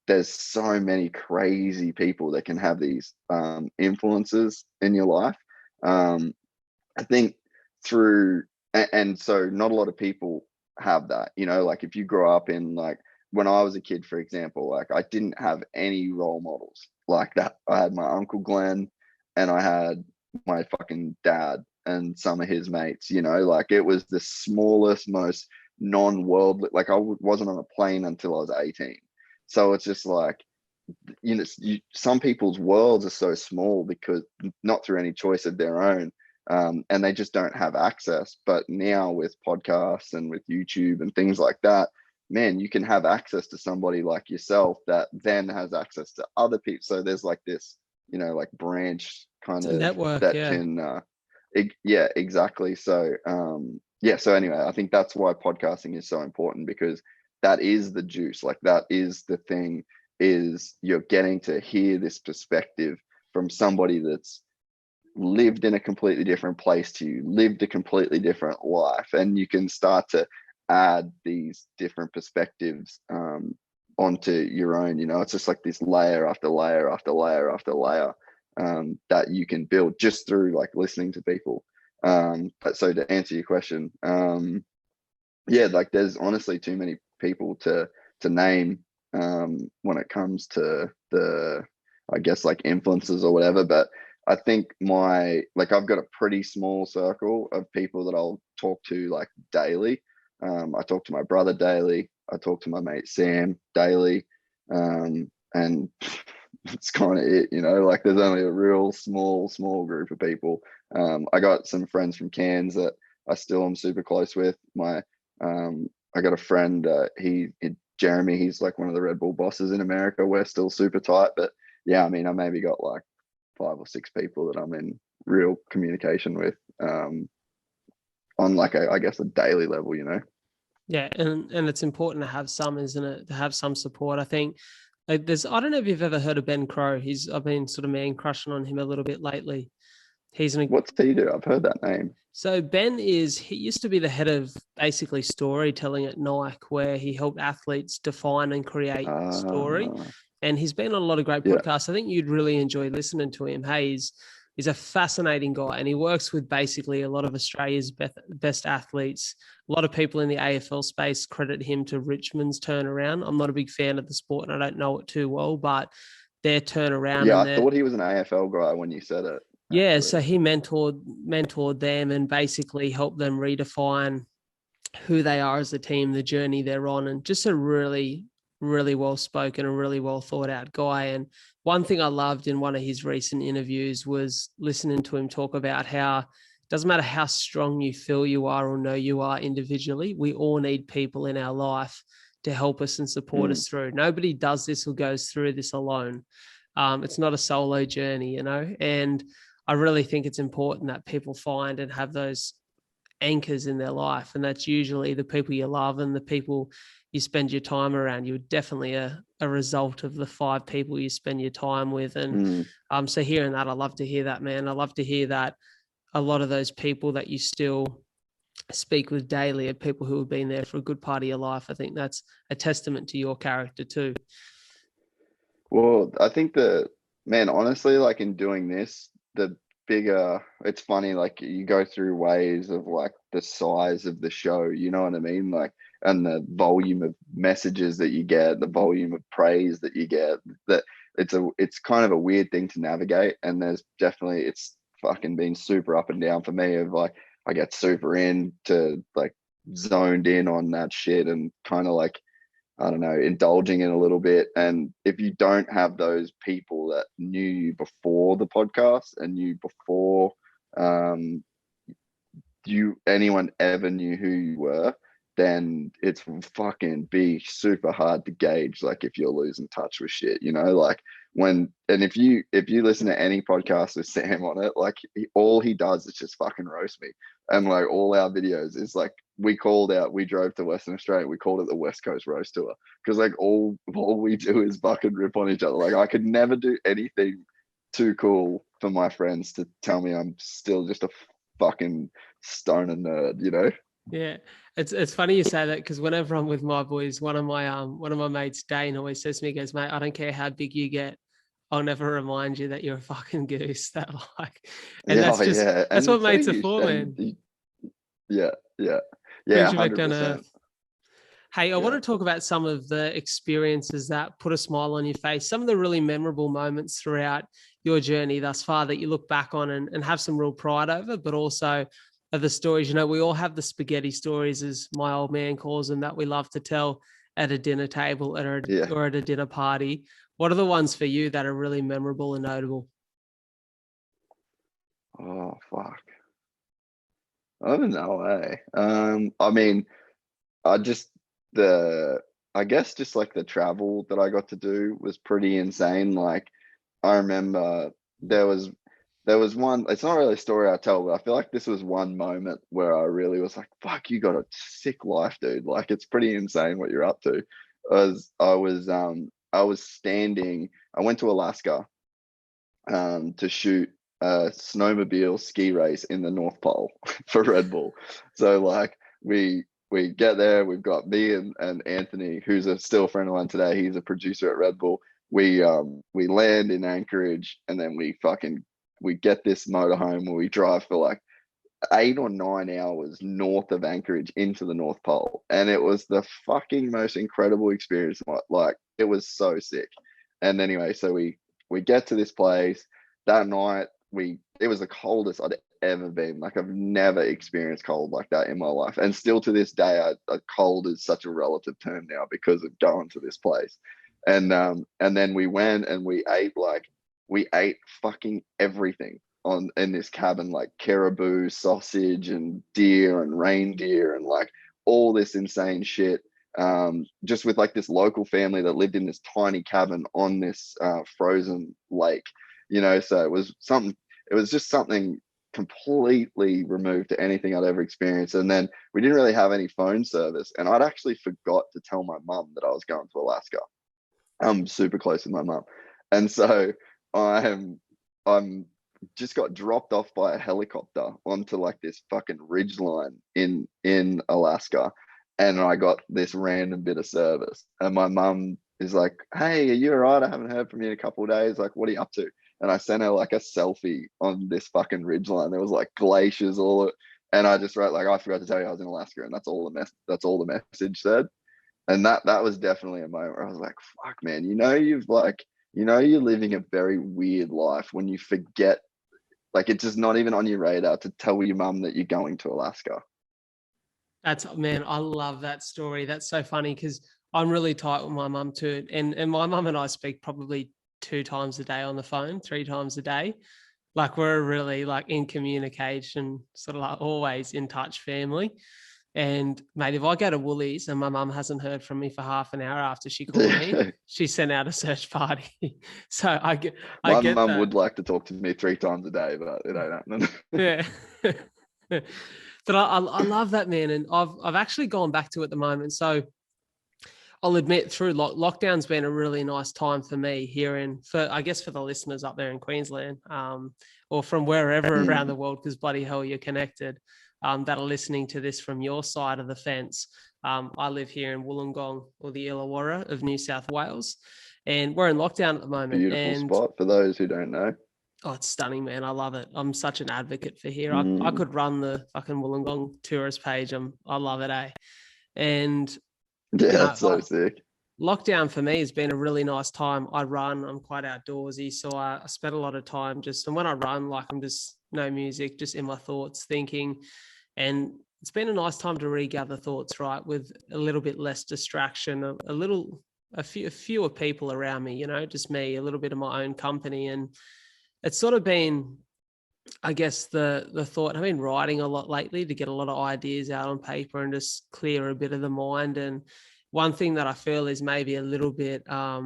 there's so many crazy people that can have these influences in your life. I think through, and so not a lot of people have that. Like, if you grow up in, like, when I was a kid, for example, like, I didn't have any role models like that. I had my Uncle Glenn, and I had my fucking dad and some of his mates. Like, it was the smallest, most non-worldly. Like, I wasn't on a plane until I was 18. So it's just like, some people's worlds are so small because not through any choice of their own. And they just don't have access. But now with podcasts and with YouTube and things like that, man, you can have access to somebody like yourself that then has access to other people. So there's like this, you know, like branch kind It's a of network, that yeah. can, yeah, exactly. So, yeah. So anyway, I think that's why podcasting is so important, because that is the juice. Like that is the thing, is you're getting to hear this perspective from somebody that's lived in a completely different place to you, lived a completely different life, and you can start to add these different perspectives onto your own. You know, it's just like this layer after layer after layer after layer that you can build just through like listening to people. But so to answer your question, yeah, like there's honestly too many people to name when it comes to the, I guess, like influencers or whatever. But I think I've got a pretty small circle of people that I'll talk to like daily. I talk to my brother daily. I talk to my mate Sam daily. And it's kind of it, you know, like there's only a real small group of people. I got some friends from Cairns that I still am super close with. I got a friend, Jeremy, he's like one of the Red Bull bosses in America. We're still super tight, but yeah, I mean, I maybe got like 5 or 6 people that I'm in real communication with, on like I guess a daily level, you know? Yeah, and it's important to have some, isn't it? To have some support. I think I don't know if you've ever heard of Ben Crow. I've been sort of man crushing on him a little bit lately. What's he do? I've heard that name. So he used to be the head of basically storytelling at Nike, where he helped athletes define and create story. And he's been on a lot of great podcasts. I think you'd really enjoy listening to him. Hey, he's a fascinating guy, and he works with basically a lot of Australia's best athletes. A lot of people in the AFL space credit him to Richmond's turnaround. I'm not a big fan of the sport and I don't know it too well, but their turnaround. Yeah, And I thought he was an AFL guy when you said it. Yeah, so he mentored them and basically helped them redefine who they are as a team, the journey they're on, and just a really, really well spoken and really well thought out guy. And one thing I loved in one of his recent interviews was listening to him talk about how it doesn't matter how strong you feel you are or know you are individually, we all need people in our life to help us and support us through. Nobody does this or goes through this alone. It's not a solo journey, you know, and I really think it's important that people find and have those anchors in their life. And that's usually the people you love and the people you spend your time around. You're definitely a result of the 5 people you spend your time with. And so hearing that, I love to hear that, man. I love to hear that a lot of those people that you still speak with daily are people who have been there for a good part of your life. I think that's a testament to your character too. Well, I think man, honestly, like in doing this, the bigger, it's funny, like you go through waves of like the size of the show, you know what I mean? Like, and the volume of messages that you get, the volume of praise that you get, that it's kind of a weird thing to navigate. And it's fucking been super up and down for me, of like, I get super into like zoned in on that shit and kind of like, I don't know, indulging in a little bit. And if you don't have those people that knew you before the podcast and knew before anyone ever knew who you were, then it's fucking be super hard to gauge like if you're losing touch with shit, you know, like if you listen to any podcast with Sam on it, like all he does is just fucking roast me. And like all our videos is like, we drove to Western Australia, we called it the West Coast Roast Tour, because like all we do is fucking rip on each other. Like I could never do anything too cool for my friends to tell me I'm still just a fucking stoner nerd, you know? Yeah, it's funny you say that, because whenever I'm with my boys, one of my mates, Dane, always says to me, he goes, "Mate, I don't care how big you get, I'll never remind you that you're a fucking goose." That like, and Yeah, that's and what so mates are you for, and man. yeah, Brings you back down to 100%. earth. Hey, I want to talk about some of the experiences that put a smile on your face, some of the really memorable moments throughout your journey thus far that you look back on and have some real pride over, but also are the stories. You know, we all have the spaghetti stories, as my old man calls them, that we love to tell at a dinner table or at a dinner party. What are the ones for you that are really memorable and notable? Oh fuck. I don't know, eh? I mean, I just I guess just like the travel that I got to do was pretty insane. Like I remember there was one, it's not really a story I tell, but I feel like this was one moment where I really was like, fuck, you got a sick life, dude. Like it's pretty insane what you're up to. I was standing, I went to Alaska to shoot a snowmobile ski race in the North Pole for Red Bull. So like we get there, we've got me and Anthony, who's a still friend of mine today. He's a producer at Red Bull. We land in Anchorage, and then we get this motorhome where we drive for like 8 or 9 hours north of Anchorage into the North Pole. And it was the fucking most incredible experience. Like it was so sick. And anyway, so we get to this place that night. It was the coldest I'd ever been. Like I've never experienced cold like that in my life. And still to this day, cold is such a relative term now because of going to this place. And then we went and we ate fucking everything in this cabin, like caribou, sausage, and deer and reindeer, and like all this insane shit. Just with like this local family that lived in this tiny cabin on this frozen lake, so it was just something completely removed to anything I'd ever experienced. And then we didn't really have any phone service, and I'd actually forgot to tell my mum that I was going to Alaska. I'm super close with my mum, and so I'm just got dropped off by a helicopter onto like this fucking ridge line in Alaska, and I got this random bit of service, and my mum is like, "Hey, are you all right? I haven't heard from you in a couple of days. Like, what are you up to?" And I sent her like a selfie on this fucking ridge line. There was like glaciers all, and I just wrote like, "I forgot to tell you I was in Alaska," and that's all the message said. And that was definitely a moment where I was like, "Fuck, man, you're living a very weird life when you forget, like it's just not even on your radar to tell your mum that you're going to Alaska." Man, I love that story. That's so funny because I'm really tight with my mum too. And my mum and I speak probably 2 times a day on the phone, 3 times a day. Like we're really like in communication, sort of like always in touch family. And mate, if I go to Woolies and my mum hasn't heard from me for half an hour after she called me, she sent out a search party. So I get My that. mum would like to talk to me 3 times a day, but it ain't happening. Yeah. But I love that, man. And I've actually gone back to it at the moment. So I'll admit through lockdown's been a really nice time for me here I guess for the listeners up there in Queensland, or from wherever around the world, because bloody hell you're connected, that are listening to this from your side of the fence. I live here in Wollongong, or the Illawarra of New South Wales, and we're in lockdown at the moment. Beautiful spot for those who don't know. Oh, it's stunning, man. I love it. I'm such an advocate for here. I could run the fucking Wollongong tourist page. I love it, eh? And yeah, that's so sick. Lockdown for me has been a really nice time. I run, I'm quite outdoorsy. So I spent a lot of time and when I run, like I'm just no music, just in my thoughts, thinking. And it's been a nice time to regather thoughts, right? With a little bit less distraction, a fewer people around me, just me, a little bit of my own company. And it's sort of been, I guess, the thought. I've been writing a lot lately to get a lot of ideas out on paper and just clear a bit of the mind. And one thing that I feel is maybe a little bit, I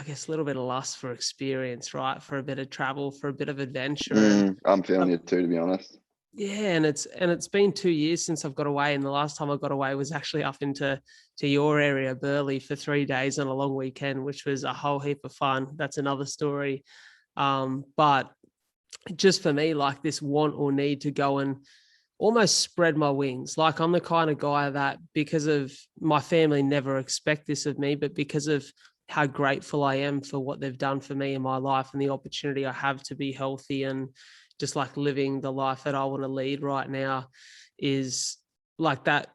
guess, a little bit of lust for experience, right? For a bit of travel, for a bit of adventure. I'm feeling it too, to be honest. Yeah, and it's been 2 years since I've got away, and the last time I got away was actually up to your area, Burleigh, for 3 days on a long weekend, which was a whole heap of fun. That's another story. But just for me, like this want or need to go and almost spread my wings. Like I'm the kind of guy that, because of my family never expect this of me, but because of how grateful I am for what they've done for me in my life and the opportunity I have to be healthy and just like living the life that I want to lead right now, is like that.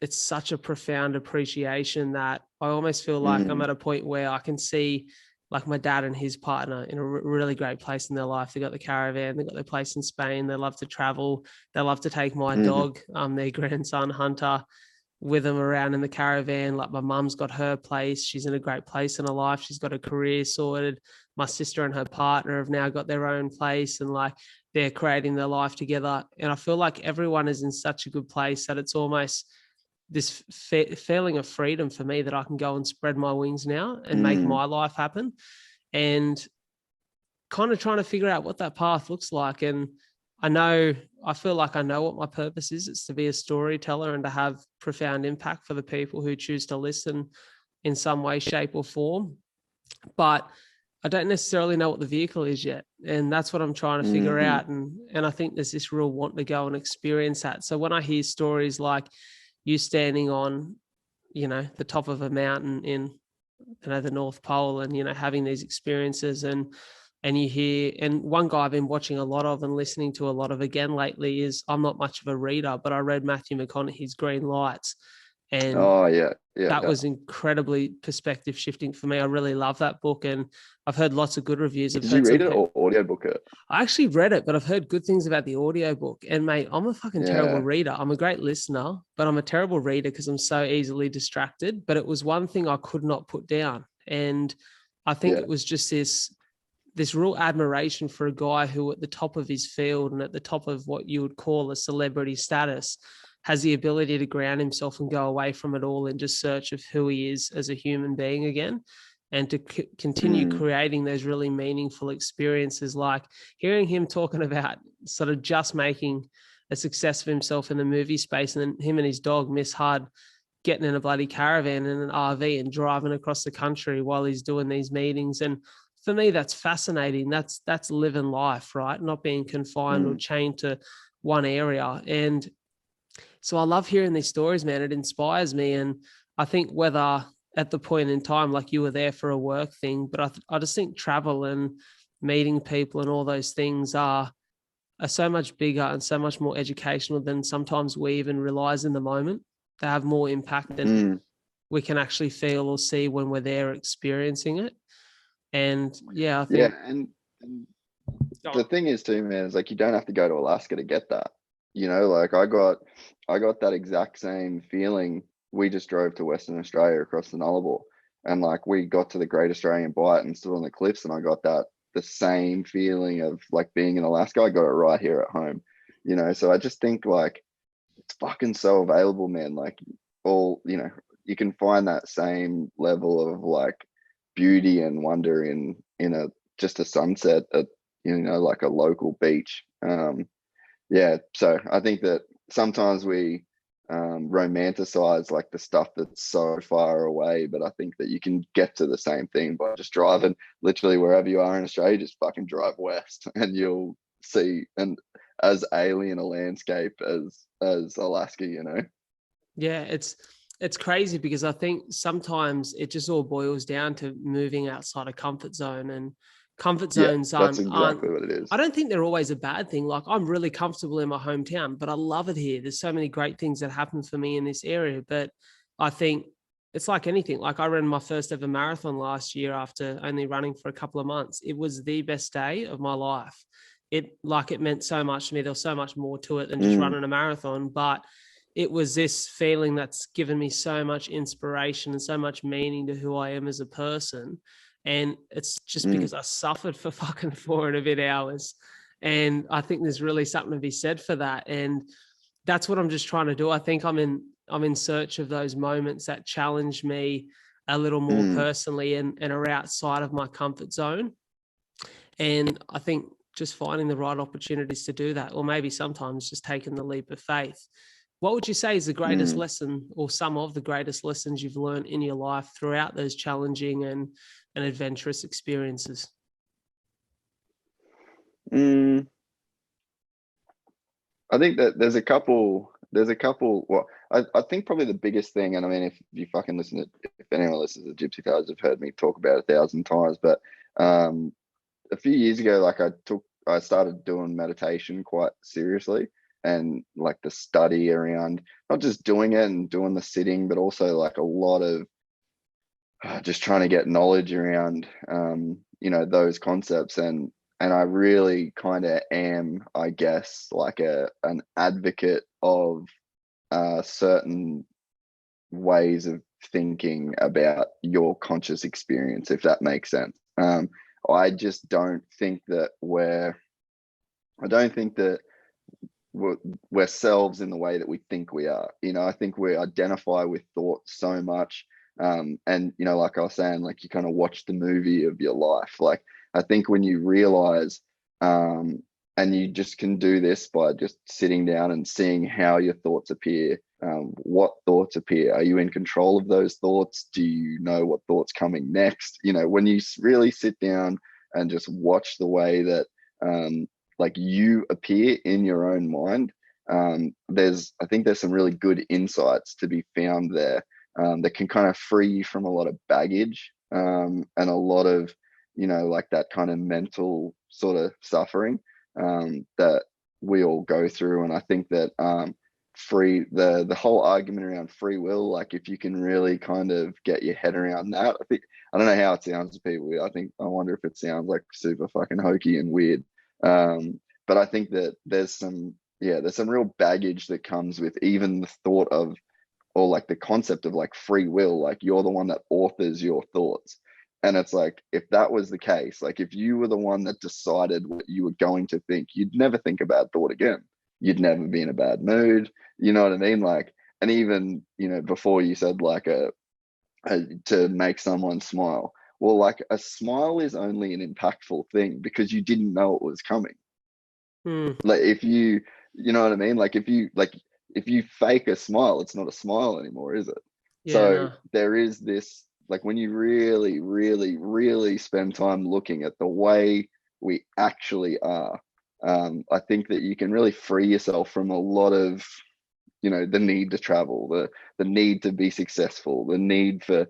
It's such a profound appreciation that I almost feel like I'm at a point where I can see like my dad and his partner in a really great place in their life. They got the caravan, they got their place in Spain. They love to travel. They love to take my dog, their grandson Hunter, with them around in the caravan. Like my mum's got her place. She's in a great place in her life. She's got a career sorted. My sister and her partner have now got their own place, and like they're creating their life together. And I feel like everyone is in such a good place that it's almost this feeling of freedom for me that I can go and spread my wings now and make my life happen, and kind of trying to figure out what that path looks like. And I feel like I know what my purpose is. It's to be a storyteller and to have profound impact for the people who choose to listen in some way, shape, or form. But I don't necessarily know what the vehicle is yet. And that's what I'm trying to figure out. And I think there's this real want to go and experience that. So when I hear stories like you standing on, the top of a mountain in, the North Pole, and, having these experiences, and you hear, and one guy I've been watching a lot of and listening to a lot of again lately is, I'm not much of a reader, but I read Matthew McConaughey's Green Lights. And that was incredibly perspective shifting for me. I really love that book, and I've heard lots of good reviews. Did you read it or audiobook it? I actually read it, but I've heard good things about the audiobook. And mate, I'm a fucking terrible reader. I'm a great listener, but I'm a terrible reader because I'm so easily distracted. But it was one thing I could not put down. And I think it was just this real admiration for a guy who at the top of his field and at the top of what you would call a celebrity status has the ability to ground himself and go away from it all in just search of who he is as a human being again, and to continue creating those really meaningful experiences, like hearing him talking about sort of just making a success of himself in the movie space, and then him and his dog, Miss Hud, getting in a bloody caravan and an RV and driving across the country while he's doing these meetings. And for me, that's fascinating. That's living life, right? Not being confined or chained to one area. And so I love hearing these stories, man. It inspires me. And I think whether at the point in time, like you were there for a work thing, but I just think travel and meeting people and all those things are so much bigger and so much more educational than sometimes we even realize in the moment. They have more impact than we can actually feel or see when we're there experiencing it. And I think and the thing is too, man, is like you don't have to go to Alaska to get that. Like I got that exact same feeling. We just drove to Western Australia across the Nullarbor, and like we got to the Great Australian Bight and stood on the cliffs, and I got the same feeling of like being in Alaska. I got it right here at home, so I just think like it's fucking so available, man. Like you can find that same level of like beauty and wonder in just a sunset at like a local beach. So I think that sometimes we romanticize like the stuff that's so far away, but I think that you can get to the same thing by just driving literally wherever you are in Australia. Just fucking drive west and you'll see as alien a landscape as Alaska. Yeah, it's crazy because I think sometimes it just all boils down to moving outside a comfort zone, and comfort zones that's exactly what it is. I don't think they're always a bad thing. Like I'm really comfortable in my hometown, but I love it here. There's so many great things that happen for me in this area. But I think it's like anything. Like I ran my first ever marathon last year after only running for a couple of months. It was the best day of my life. It meant so much to me. There was so much more to it than just running a marathon, but it was this feeling that's given me so much inspiration and so much meaning to who I am as a person. And it's just because I suffered for fucking 4 and a bit hours. And I think there's really something to be said for that. And that's what I'm just trying to do. I think I'm in search of those moments that challenge me a little more personally and are outside of my comfort zone. And I think just finding the right opportunities to do that, or maybe sometimes just taking the leap of faith. What would you say is the greatest lesson, or some of the greatest lessons you've learned in your life throughout those challenging and adventurous experiences? I think that there's a couple. Well, I think probably the biggest thing, and I mean, if you fucking if anyone listens to Gypsy Tales, have heard me talk about it 1,000 times. But a few years ago, like I started doing meditation quite seriously, and like the study around not just doing it and doing the sitting, but also like a lot of just trying to get knowledge around those concepts. And I really kind of am, I guess, like an advocate of certain ways of thinking about your conscious experience, if that makes sense. I just don't think that we're selves in the way that we think we are. I think we identify with thoughts so much. And like I was saying, like you kind of watch the movie of your life. Like I think when you realize, and you just can do this by just sitting down and seeing how your thoughts appear. What thoughts appear? Are you in control of those thoughts? Do you know what thoughts coming next? When you really sit down and just watch the way that like you appear in your own mind, I think there's some really good insights to be found there, that can kind of free you from a lot of baggage, and a lot of like that kind of mental sort of suffering that we all go through. And I think that the whole argument around free will, like if you can really kind of get your head around that, I don't know how it sounds to people. I wonder if it sounds like super fucking hokey and weird. But I think that there's some real baggage that comes with even the thought of, or like the concept of like free will, like you're the one that authors your thoughts. And it's like, if that was the case, like if you were the one that decided what you were going to think, you'd never think a bad thought again. You'd never be in a bad mood. You know what I mean? Like, and even, before you said like to make someone smile. Well, like a smile is only an impactful thing because you didn't know it was coming. Like if you know what I mean? Like if you fake a smile, it's not a smile anymore, is it? Yeah, so no. There is this, like when you really, really, really spend time looking at the way we actually are, I think that you can really free yourself from a lot of, the need to travel, the need to be successful, the need for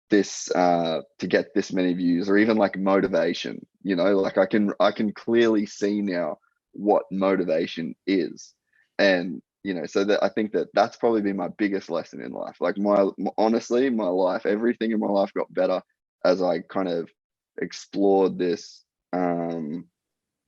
this to get this many views, or even like motivation. Like I can clearly see now what motivation is. And so that I think that that's probably been my biggest lesson in life. Like honestly, my life, everything in my life got better as I kind of explored this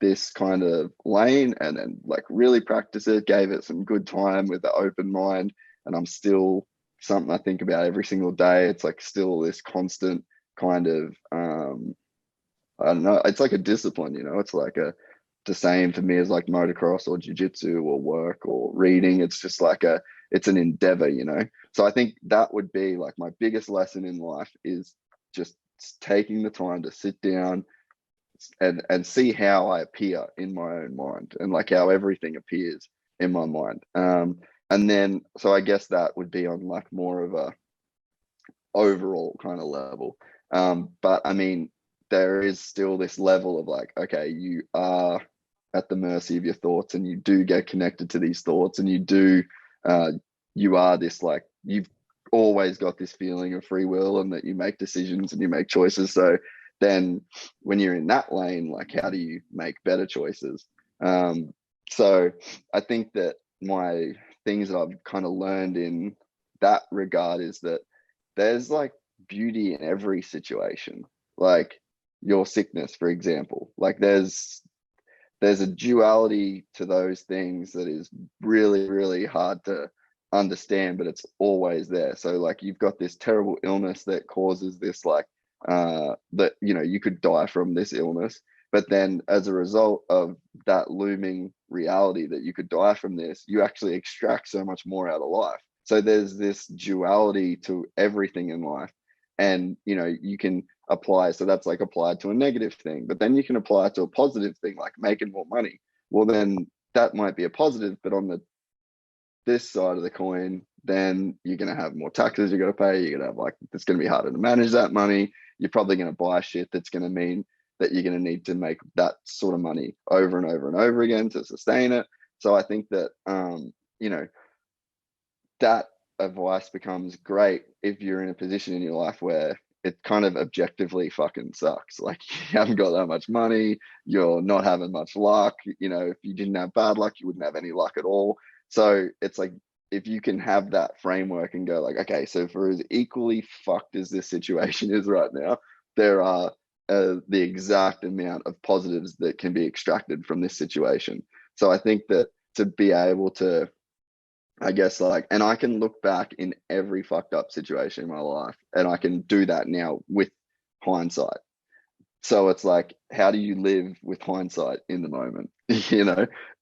this kind of lane, and then like really practice it, gave it some good time with the open mind. And I'm still something I think about every single day. It's like still this constant kind of I don't know, it's like a discipline. It's like the same for me as like motocross or jiu-jitsu or work or reading. It's just like it's an endeavor. So I think that would be like my biggest lesson in life, is just taking the time to sit down and see how I appear in my own mind, and like how everything appears in my mind. And then, so I guess that would be on like more of a overall kind of level. But I mean, there is still this level of like, okay, you are at the mercy of your thoughts, and you do get connected to these thoughts, and you are this, like, you've always got this feeling of free will, and that you make decisions and you make choices. So then when you're in that lane, like how do you make better choices? So I think that my things that I've kind of learned in that regard is that there's like beauty in every situation. Like your sickness, for example, like there's a duality to those things that is really, really hard to understand, but it's always there. So like you've got this terrible illness that causes this, like that you could die from this illness, but then as a result of that looming reality that you could die from this, you actually extract so much more out of life. So there's this duality to everything in life. And you can apply, so that's like applied to a negative thing, but then you can apply it to a positive thing, like making more money. Well, then that might be a positive, but on this side of the coin, then you're going to have more taxes you got to pay. You're going to have, like, it's going to be harder to manage that money. You're probably going to buy shit that's going to mean that you're going to need to make that sort of money over and over and over again to sustain it. So I think that that advice becomes great if you're in a position in your life where it kind of objectively fucking sucks. Like you haven't got that much money, you're not having much luck. If you didn't have bad luck, you wouldn't have any luck at all. So it's like, if you can have that framework and go like, okay, so for as equally fucked as this situation is right now, there are the exact amount of positives that can be extracted from this situation. So I think that to be able to, I guess, like, and I can look back in every fucked up situation in my life, and I can do that now with hindsight. So it's like, how do you live with hindsight in the moment?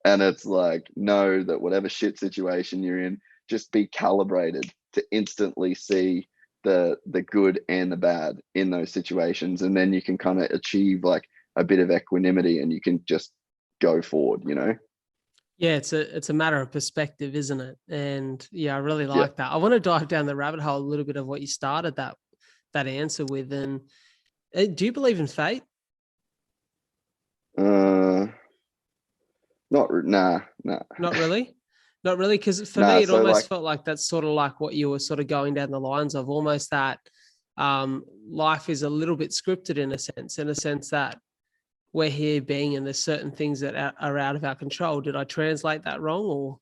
And it's like, know that whatever shit situation you're in, just be calibrated to instantly see the good and the bad in those situations. And then you can kind of achieve like a bit of equanimity and you can just go forward, you know? Yeah, it's a matter of perspective, isn't it? And yeah, I really Yeah. like that. I want to dive down the rabbit hole a little bit of what you started that answer with. And do you believe in fate? Uh, nah, nah, Not really. Not really, because for nah. me, it So almost like, felt like that's sort of like what you were sort of going down the lines of, almost that life is a little bit scripted in a sense that we're here being, and there's certain things that are out of our control. Did I translate that wrong, or?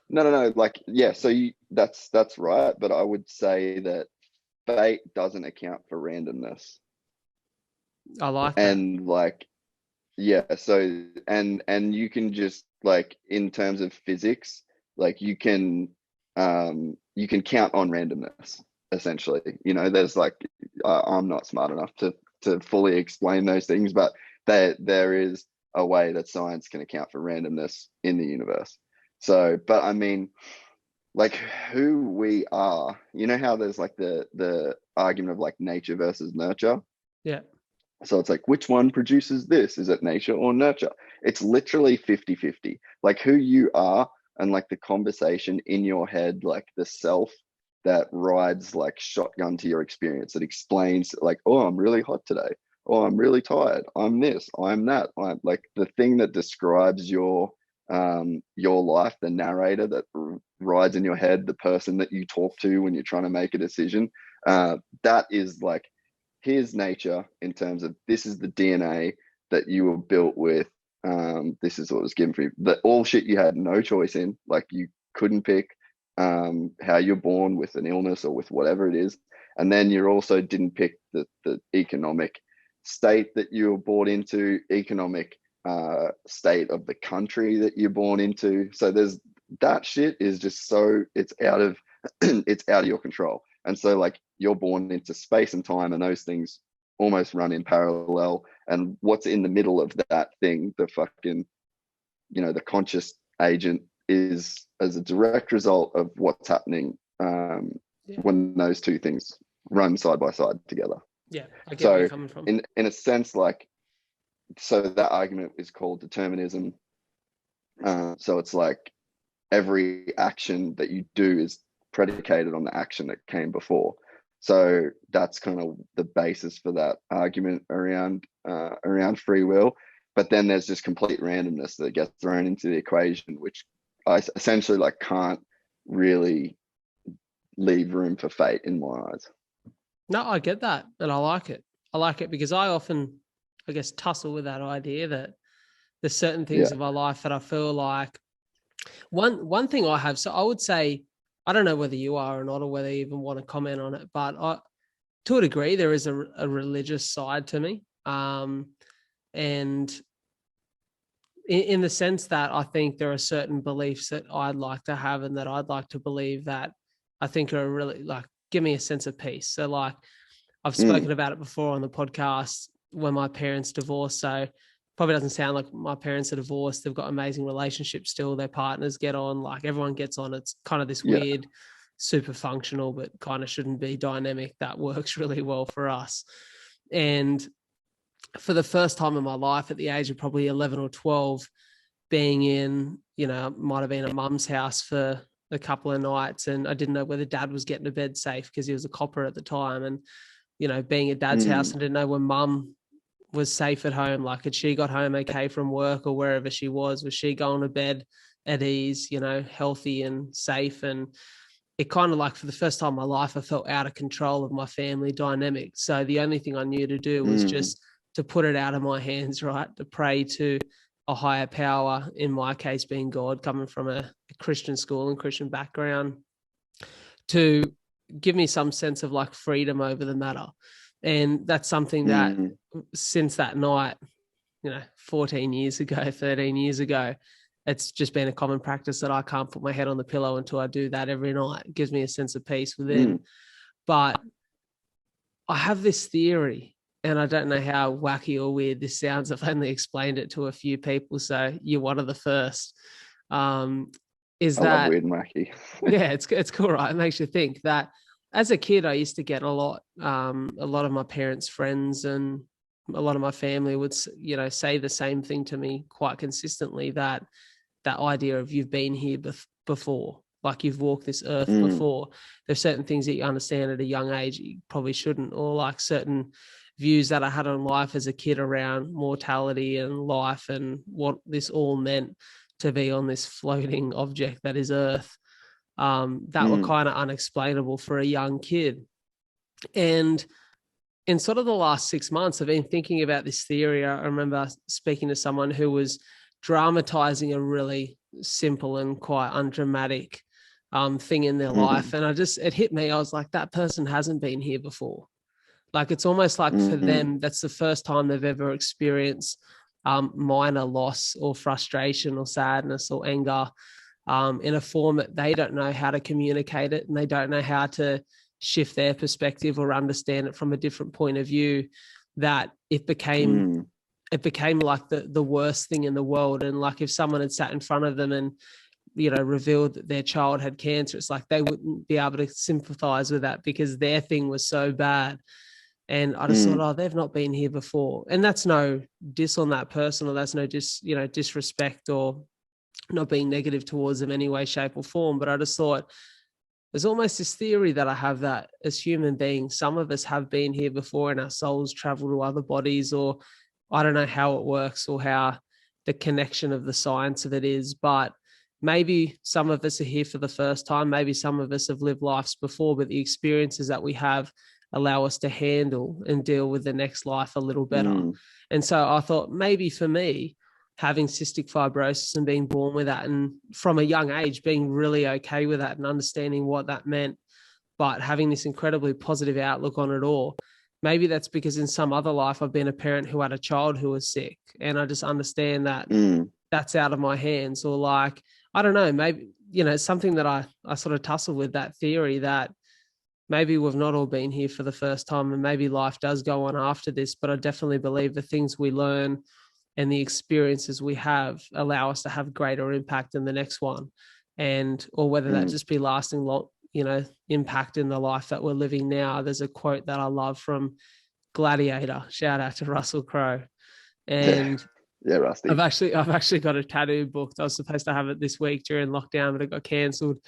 no. Like, yeah. So that's right. But I would say that fate doesn't account for randomness. I like that. And like, yeah, so and you can just like in terms of physics, like you can count on randomness essentially. You know, there's like I'm not smart enough to fully explain those things, but there is a way that science can account for randomness in the universe. So, but I mean, like who we are, you know how there's like the argument of like nature versus nurture. Yeah. So it's like, which one produces this? Is it nature or nurture? It's literally 50-50. Like who you are and like the conversation in your head, like the self that rides like shotgun to your experience, that explains like, oh, I'm really hot today. Oh, I'm really tired. I'm this, I'm that. I'm like the thing that describes your life, the narrator that rides in your head, the person that you talk to when you're trying to make a decision. That is like here's nature in terms of this is the DNA that you were built with. This is what was given for you. That all shit you had no choice in, like you couldn't pick how you're born with an illness or with whatever it is. And then you also didn't pick the economic state that you were born into, economic state of the country that you're born into. So there's that shit is just so it's out of it's out of your control. And so like you're born into space and time and those things almost run in parallel. And what's in the middle of that thing, the fucking, you know, the conscious agent is as a direct result of what's happening when those two things run side by side together. Yeah, I get where you're So coming from. in a sense, like, so that argument is called determinism. So it's like every action that you do is predicated on the action that came before. So that's kind of the basis for that argument around free will. But then there's just complete randomness that gets thrown into the equation, which I essentially like can't really leave room for fate in my eyes. No, I get that, and I like it. I like it because I often, I guess, tussle with that idea that there's certain things Yeah. in my life that I feel like one thing I have. So I would say, I don't know whether you are or not, or whether you even want to comment on it, but to a degree, there is a religious side to me, and in the sense that I think there are certain beliefs that I'd like to have and that I'd like to believe that I think are really like give me a sense of peace. So like I've spoken about it before on the podcast when my parents divorced. So probably doesn't sound like my parents are divorced. They've got amazing relationships still. Their partners get on, like everyone gets on. It's kind of this Yeah. weird, super functional, but kind of shouldn't be dynamic that works really well for us. And for the first time in my life at the age of probably 11 or 12, being in, you know, might have been at mum's house for a couple of nights, and I didn't know whether dad was getting to bed safe because he was a copper at the time. And, you know, being at dad's house and didn't know when mum was safe at home. Like, had she got home okay from work or wherever she was she going to bed at ease, you know, healthy and safe? And it kind of like for the first time in my life, I felt out of control of my family dynamic. So the only thing I knew to do was just to put it out of my hands, right? To pray to a higher power, in my case being God, coming from a Christian school and Christian background, to give me some sense of like freedom over the matter. And that's something that since that night, you know, 14 years ago, 13 years ago, it's just been a common practice that I can't put my head on the pillow until I do that every night. It gives me a sense of peace within. But I have this theory and I don't know how wacky or weird this sounds. I've only explained it to a few people, so you're one of the first. Is I love that weird and wacky. yeah, it's cool, right? It makes you think that as a kid, I used to get a lot of my parents' friends and a lot of my family would, say the same thing to me quite consistently, that idea of you've been here before, like you've walked this earth before. There's certain things that you understand at a young age you probably shouldn't, or like certain views that I had on life as a kid around mortality and life and what this all meant to be on this floating object that is Earth, that were kind of unexplainable for a young kid. And in sort of the last 6 months, I've been thinking about this theory. I remember speaking to someone who was dramatizing a really simple and quite undramatic thing in their life. And it hit me. I was like, that person hasn't been here before. Like, it's almost like for them, that's the first time they've ever experienced minor loss or frustration or sadness or anger in a form that they don't know how to communicate it, and they don't know how to shift their perspective or understand it from a different point of view, that it became like the worst thing in the world. And like, if someone had sat in front of them and revealed that their child had cancer, it's like they wouldn't be able to sympathize with that because their thing was so bad. And I just thought, oh, they've not been here before. And that's no diss on that person, or that's no disrespect or not being negative towards them any way, shape or form. But I just thought there's almost this theory that I have, that as human beings, some of us have been here before and our souls travel to other bodies, or I don't know how it works or how the connection of the science of it is, but maybe some of us are here for the first time. Maybe some of us have lived lives before, but the experiences that we have allow us to handle and deal with the next life a little better. And so I thought, maybe for me, having cystic fibrosis and being born with that, and from a young age being really okay with that and understanding what that meant, but having this incredibly positive outlook on it all, maybe that's because in some other life I've been a parent who had a child who was sick, and I just understand that that's out of my hands. Or like, I don't know, maybe, it's something that I sort of tussle with, that theory that maybe we've not all been here for the first time, and maybe life does go on after this. But I definitely believe the things we learn and the experiences we have allow us to have greater impact in the next one. And, or whether that just be lasting, impact in the life that we're living now. There's a quote that I love from Gladiator, shout out to Russell Crowe. And yeah, Rusty. I've actually got a tattoo booked. I was supposed to have it this week during lockdown, but it got cancelled.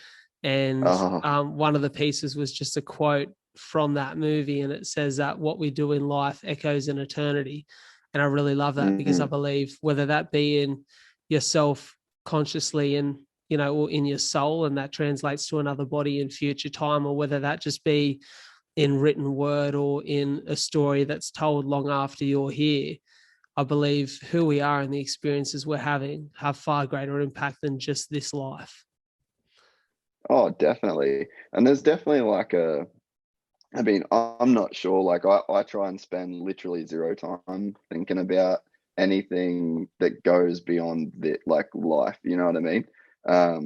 And one of the pieces was just a quote from that movie, and it says that what we do in life echoes in eternity. And I really love that, because I believe, whether that be in yourself consciously and, or in your soul, and that translates to another body in future time, or whether that just be in written word or in a story that's told long after you're here, I believe who we are and the experiences we're having have far greater impact than just this life. Oh, definitely. And there's definitely like I'm not sure. Like I try and spend literally zero time thinking about anything that goes beyond the like life. You know what I mean? I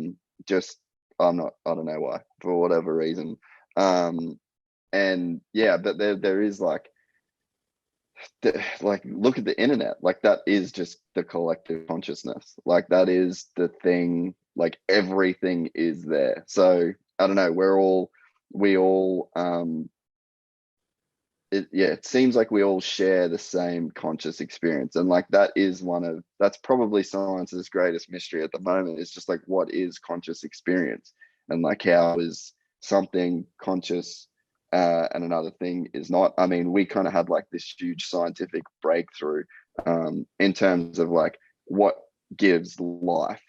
don't know why, for whatever reason. And yeah, but there is like look at the internet. Like, that is just the collective consciousness. Like, that is the thing. Like, everything is there. So I don't know. It seems like we all share the same conscious experience, and like that's probably science's greatest mystery at the moment, is just like, what is conscious experience, and like, how is something conscious and another thing is not. I mean, we kind of had like this huge scientific breakthrough in terms of like what gives life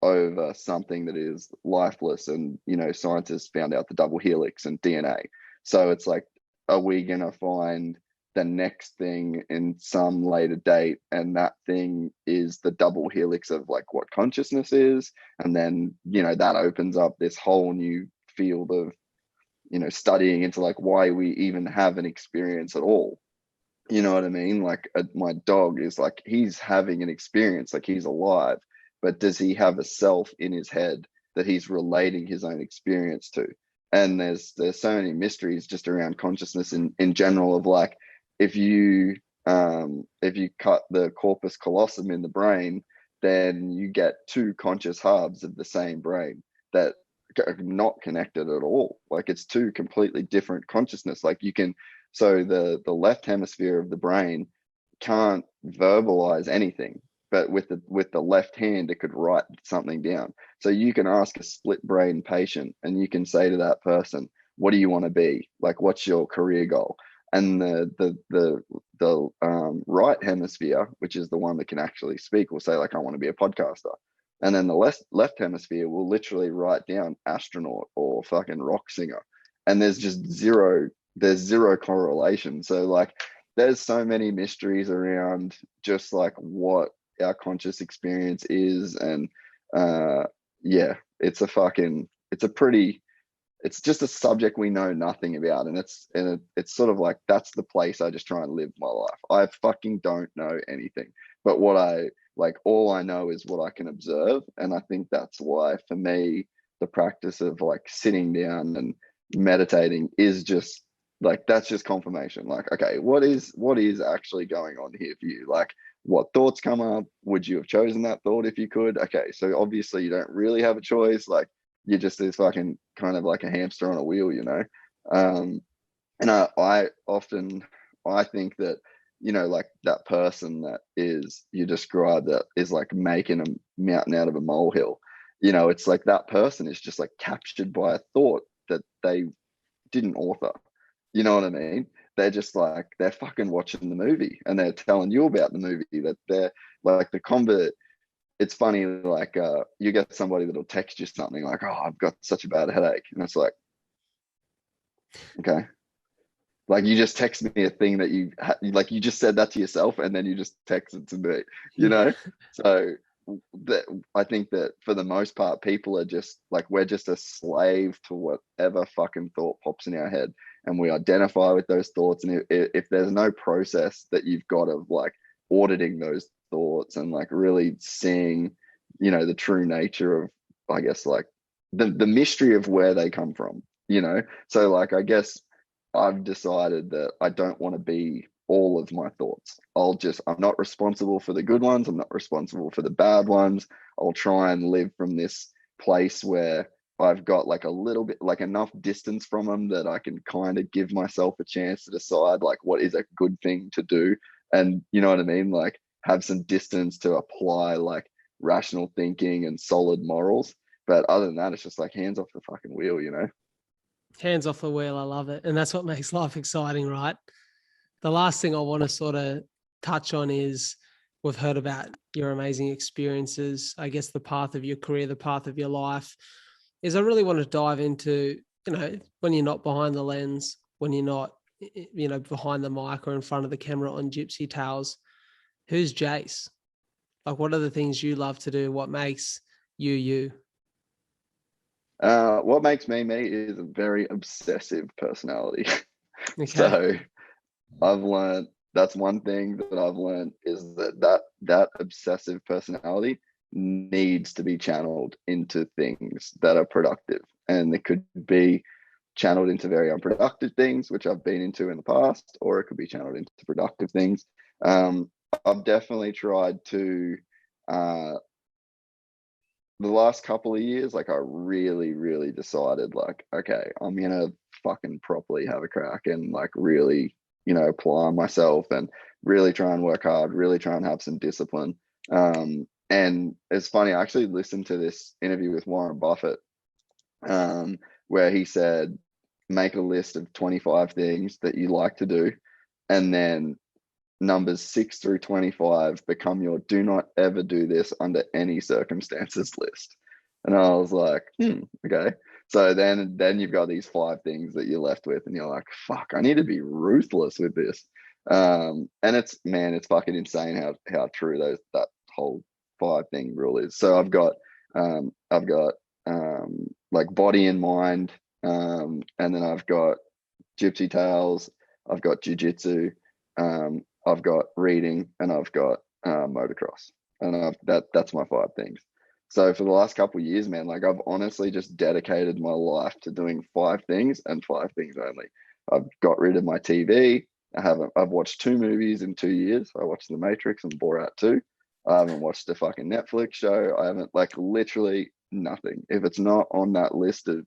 over something that is lifeless, and scientists found out the double helix and DNA. So it's like, are we going to find the next thing in some later date, and that thing is the double helix of like what consciousness is, and then that opens up this whole new field of studying into like why we even have an experience at all. You know what I mean? Like, my dog is like, he's having an experience, like he's alive, but does he have a self in his head that he's relating his own experience to? And there's so many mysteries just around consciousness in general, of like, if you cut the corpus callosum in the brain, then you get two conscious halves of the same brain that are not connected at all. Like it's two completely different consciousness. Like you can, so the left hemisphere of the brain can't verbalize anything, but with the left hand it could write something down. So you can ask a split brain patient and you can say to that person, what do you want to be? Like, what's your career goal? And the right hemisphere, which is the one that can actually speak, will say like, I want to be a podcaster. And then the left hemisphere will literally write down astronaut or fucking rock singer. And there's zero correlation. So like there's so many mysteries around just like what our conscious experience is. And yeah, it's just a subject we know nothing about. And it's sort of like, that's the place I just try and live my life. I fucking don't know anything, but all I know is what I can observe. And I think that's why for me, the practice of like sitting down and meditating is just like, that's just confirmation. Like, okay, what is actually going on here for you? Like, what thoughts come up? Would you have chosen that thought if you could? Okay, so obviously you don't really have a choice. Like, you're just this fucking kind of like a hamster on a wheel, you know? And I think that, you know, like that person that is, you describe that is like making a mountain out of a molehill, you know, it's like that person is just like captured by a thought that they didn't author. You know what I mean? They're just like, they're fucking watching the movie and they're telling you about the movie, that they're like the convert. It's funny, like you get somebody that'll text you something like, oh, I've got such a bad headache. And it's like, okay. Like you just text me a thing that like you just said that to yourself and then you just texted to me, you know? So I think that for the most part, people are just like, we're just a slave to whatever fucking thought pops in our head, and we identify with those thoughts. And if there's no process that you've got of like auditing those thoughts and like really seeing, you know, the true nature of, I guess, like the mystery of where they come from, you know? So like, I guess I've decided that I don't want to be all of my thoughts. I'm not responsible for the good ones. I'm not responsible for the bad ones. I'll try and live from this place where I've got like a little bit, like enough distance from them that I can kind of give myself a chance to decide like what is a good thing to do. And you know what I mean? Like have some distance to apply like rational thinking and solid morals. But other than that, it's just like hands off the fucking wheel, you know? Hands off the wheel. I love it. And that's what makes life exciting, right? The last thing I want to sort of touch on is, we've heard about your amazing experiences, I guess the path of your career, the path of your life, is I really want to dive into, you know, when you're not behind the lens, when you're not, you know, behind the mic or in front of the camera on Gypsy Tales, who's Jase? Like, what are the things you love to do? What makes you, you? What makes me is a very obsessive personality. Okay. So I've learned, that's one thing that I've learned, is that obsessive personality needs to be channeled into things that are productive, and it could be channeled into very unproductive things, which I've been into in the past, or it could be channeled into productive things. I've definitely tried to the last couple of years, like I really decided like, okay, I'm gonna fucking properly have a crack and like really, you know, apply myself and really try and work hard, really try and have some discipline. And it's funny, I actually listened to this interview with Warren Buffett, where he said, make a list of 25 things that you like to do, and then numbers 6 through 25 become your do not ever do this under any circumstances list. And I was like, okay. So then you've got these 5 things that you're left with, and you're like, fuck, I need to be ruthless with this. And it's fucking insane how true that whole 5 thing rule is. So I've got like body and mind, and then I've got Gypsy Tales, I've got jiu-jitsu, I've got reading, and I've got motocross, and that's my 5 things. So for the last couple of years, man, like I've honestly just dedicated my life to doing 5 things and 5 things only. I've got rid of my TV. I've watched 2 movies in 2 years. I watched The Matrix and Borat 2. I haven't watched a fucking Netflix show. I haven't, like, literally nothing. If it's not on that list of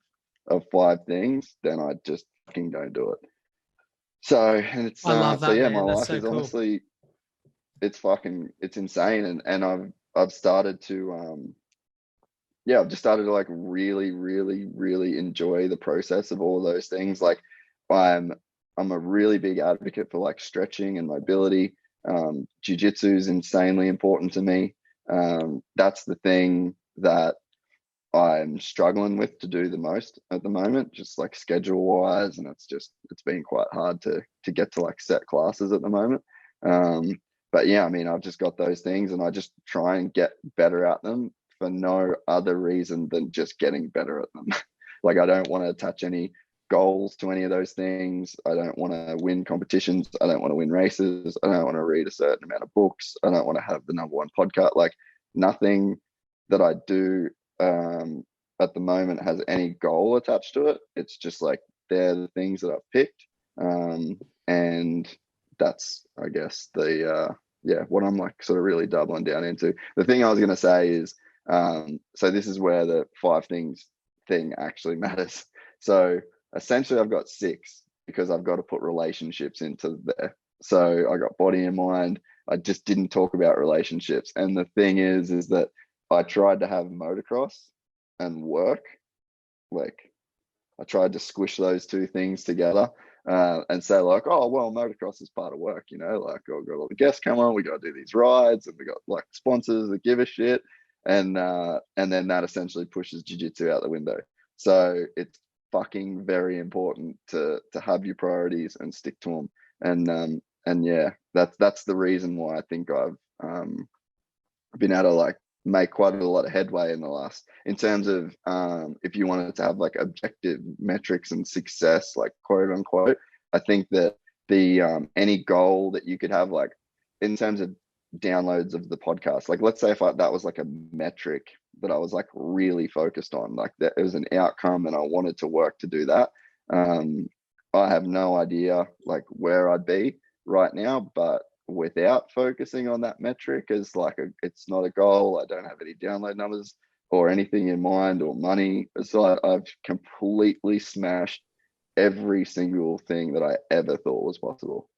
5 things, then I just fucking don't do it. So, and it's I love so that, yeah, my man. That's life so is cool. honestly, it's insane. And I've started to yeah, I've just started to, like, really, really, really enjoy the process of all those things. Like, I'm I'm a really big advocate for, like, stretching and mobility. Jiu-jitsu is insanely important to me. That's the thing that I'm struggling with to do the most at the moment, just like schedule wise, and it's been quite hard to get to, like, set classes at the moment. Um, but yeah, I mean, I've just got those things, and I just try and get better at them for no other reason than just getting better at them. Like, I don't want to attach any goals to any of those things. I don't want to win competitions. I don't want to win races. I don't want to read a certain amount of books. I don't want to have the #1 podcast. Like, nothing that I do um, at the moment has any goal attached to it. It's just like, they're the things that I've picked, and that's, I guess, the yeah, what I'm, like, sort of really doubling down into. The thing I was going to say is, so this is where the 5 things thing actually matters. So essentially, I've got 6 because I've got to put relationships into there. So I got body and mind. I just didn't talk about relationships. And the thing is that I tried to have motocross and work. Like, I tried to squish those 2 things together, and say, like, oh, well, motocross is part of work, like, I've got all the guests come on, we got to do these rides, and we got, like, sponsors that give a shit. And then that essentially pushes jiu-jitsu out the window. So it's fucking very important to have your priorities and stick to them. And yeah, that's the reason why I think I've been able to, like, make quite a lot of headway in the last, in terms of, if you wanted to have, like, objective metrics and success, like, quote unquote. I think that the any goal that you could have, like, in terms of downloads of the podcast, like, let's say if that was, like, a metric that I was, like, really focused on, like, that it was an outcome and I wanted to work to do that. I have no idea, like, where I'd be right now, but without focusing on that metric as, like, it's not a goal. I don't have any download numbers or anything in mind, or money. So I've completely smashed every single thing that I ever thought was possible.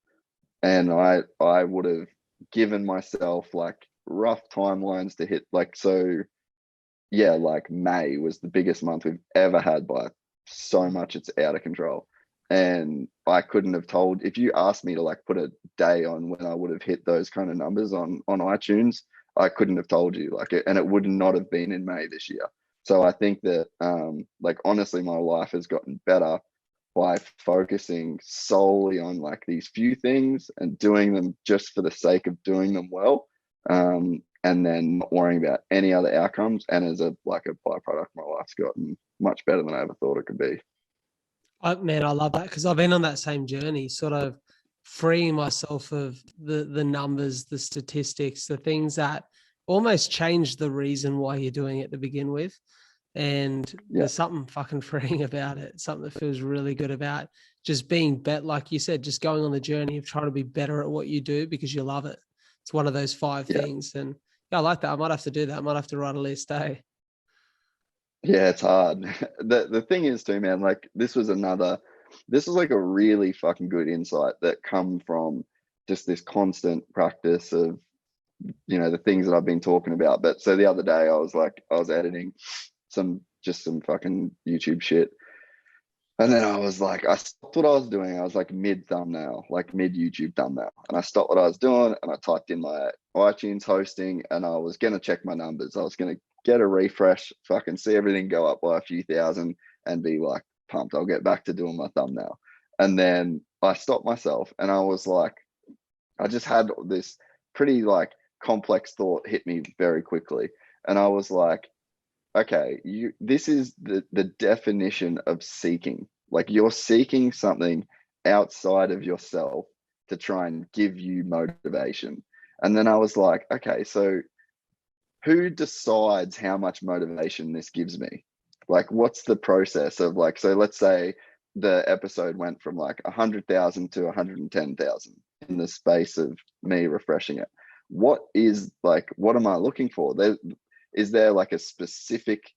And I would have given myself, like, rough timelines to hit, like, so yeah, like, May was the biggest month we've ever had by so much. It's out of control. And I couldn't have told, if you asked me to, like, put a day on when I would have hit those kind of numbers on iTunes, I couldn't have told you, like, and it would not have been in May this year. So I think that, like, honestly, my life has gotten better by focusing solely on, like, these few things and doing them just for the sake of doing them well. And then not worrying about any other outcomes. And as a byproduct, my life's gotten much better than I ever thought it could be. Man, I love that, because I've been on that same journey, sort of freeing myself of the numbers, the statistics, the things that almost change the reason why you're doing it to begin with. And Yeah. there's something fucking freeing about it, something that feels really good about just being better, like you said, just going on the journey of trying to be better at what you do because you love it. It's one of those 5 Yeah. things. And yeah, I like that. I might have to do that. I might have to write a list, eh? Yeah, it's hard. The thing is too, man, like, this was like a really fucking good insight that come from just this constant practice of, the things that I've been talking about. But so the other day I was editing some fucking YouTube shit. And then I was like, I stopped what I was doing. I was like mid thumbnail, like mid YouTube thumbnail. And I stopped what I was doing and I typed in my iTunes hosting, and I was going to check my numbers. I was going to get a refresh, fucking see everything go up by a few thousand and be like pumped. I'll get back to doing my thumbnail. And then I stopped myself and I was like, I just had this pretty, like, complex thought hit me very quickly. And I was like, okay, this is the definition of seeking. Like, you're seeking something outside of yourself to try and give you motivation. And then I was like, okay, so who decides how much motivation this gives me? Like, what's the process of, like, so let's say the episode went from like 100,000 to 110,000 in the space of me refreshing it. What am I looking for? Is there like a specific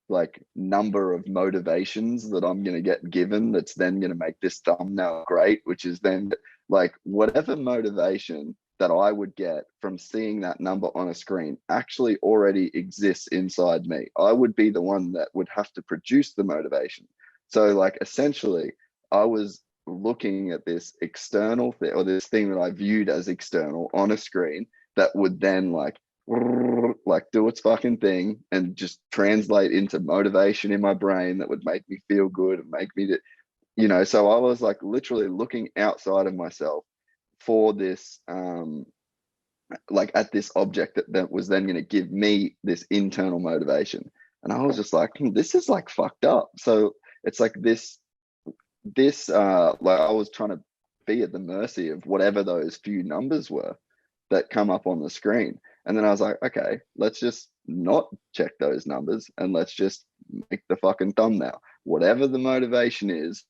like number of motivations that I'm going to get given that's then going to make this thumbnail great, which is then like whatever motivation that I would get from seeing that number on a screen actually already exists inside me. I would be the one that would have to produce the motivation. So like essentially I was looking at this external thing, or this thing that I viewed as external on a screen that would then like do its fucking thing and just translate into motivation in my brain that would make me feel good and make me, so I was like literally looking outside of myself for this, like at this object that was then going to give me this internal motivation. And I was just like, this is like fucked up. So it's like this, like I was trying to be at the mercy of whatever those few numbers were that come up on the screen. And then I was like, okay, let's just not check those numbers and let's just make the fucking thumbnail. Whatever the motivation is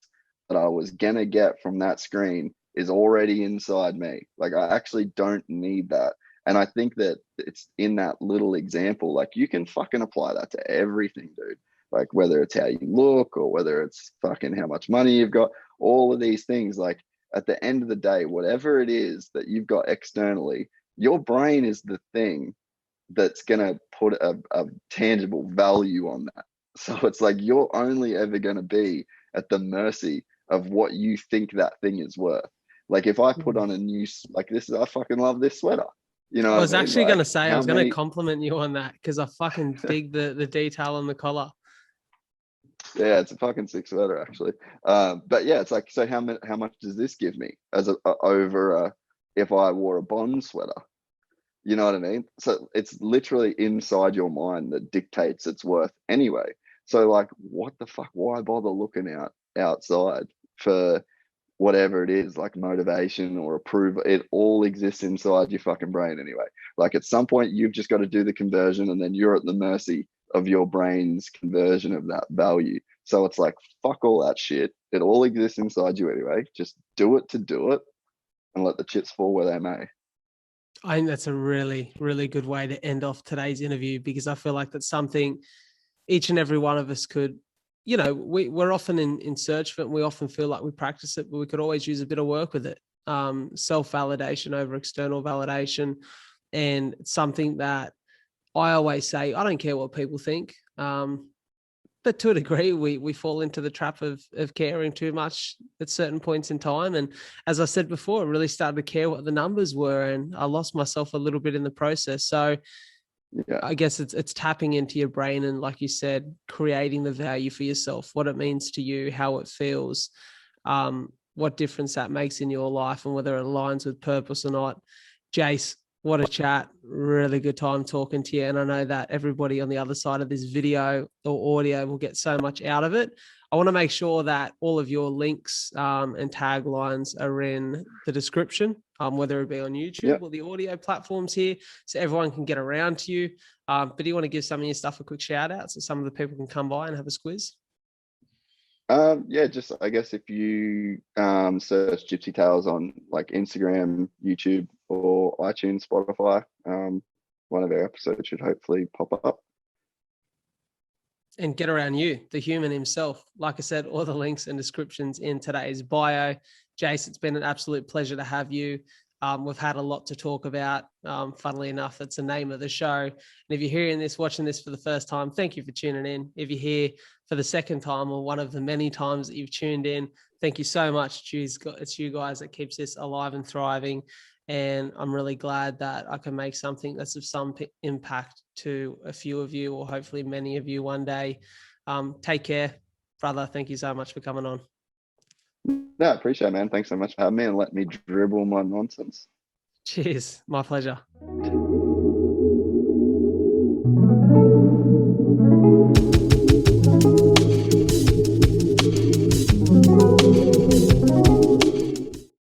that I was gonna get from that screen is already inside me. Like I actually don't need that. And I think that it's in that little example, like you can fucking apply that to everything, dude. Like whether it's how you look or whether it's fucking how much money you've got, all of these things, like at the end of the day, whatever it is that you've got externally, your brain is the thing that's going to put a tangible value on that. So it's like you're only ever going to be at the mercy of what you think that thing is worth. Like if I put on a new, like this is, I fucking love this sweater. You know, I was actually going to say, I was going to many... compliment you on that because I fucking dig the detail on the collar. Yeah, it's a fucking sick sweater actually. But yeah, it's like, so how much does this give me as over if I wore a Bond sweater? You know what I mean? So it's literally inside your mind that dictates its worth anyway. So like, what the fuck? Why bother looking outside for whatever it is, like motivation or approval? It all exists inside your fucking brain anyway. Like at some point, you've just got to do the conversion, and then you're at the mercy of your brain's conversion of that value. So it's like, fuck all that shit. It all exists inside you anyway. Just do it to do it, and let the chips fall where they may. I think that's a really, really good way to end off today's interview, because I feel like that's something each and every one of us could, we're often in search of it, and we often feel like we practice it, but we could always use a bit of work with it. Self-validation over external validation. And it's something that I always say, I don't care what people think. But to a degree, we fall into the trap of caring too much at certain points in time. And as I said before, I really started to care what the numbers were, and I lost myself a little bit in the process. So yeah, I guess it's tapping into your brain and, like you said, creating the value for yourself, what it means to you, how it feels, what difference that makes in your life, and whether it aligns with purpose or not. Jase, what a chat. Really good time talking to you. And I know that everybody on the other side of this video or audio will get so much out of it. I want to make sure that all of your links and taglines are in the description, whether it be on YouTube or the audio platforms here, so everyone can get around to you. But do you want to give some of your stuff a quick shout out so some of the people can come by and have a squiz? Yeah, just I guess if you search Gypsy Tales on like Instagram, YouTube, or iTunes, Spotify, one of our episodes should hopefully pop up. And get around you, the human himself. Like I said, all the links and descriptions in today's bio. Jase, it's been an absolute pleasure to have you. We've had a lot to talk about. Funnily enough, that's the name of the show. And if you're hearing this, watching this for the first time, thank you for tuning in. If you're here for the second time, or one of the many times that you've tuned in, thank you so much. It's you guys that keeps this alive and thriving. And I'm really glad that I can make something that's of some impact to a few of you, or hopefully many of you one day. Take care, brother. Thank you so much for coming on. No, I appreciate it, man. Thanks so much for having me and let me dribble my nonsense. Cheers. My pleasure.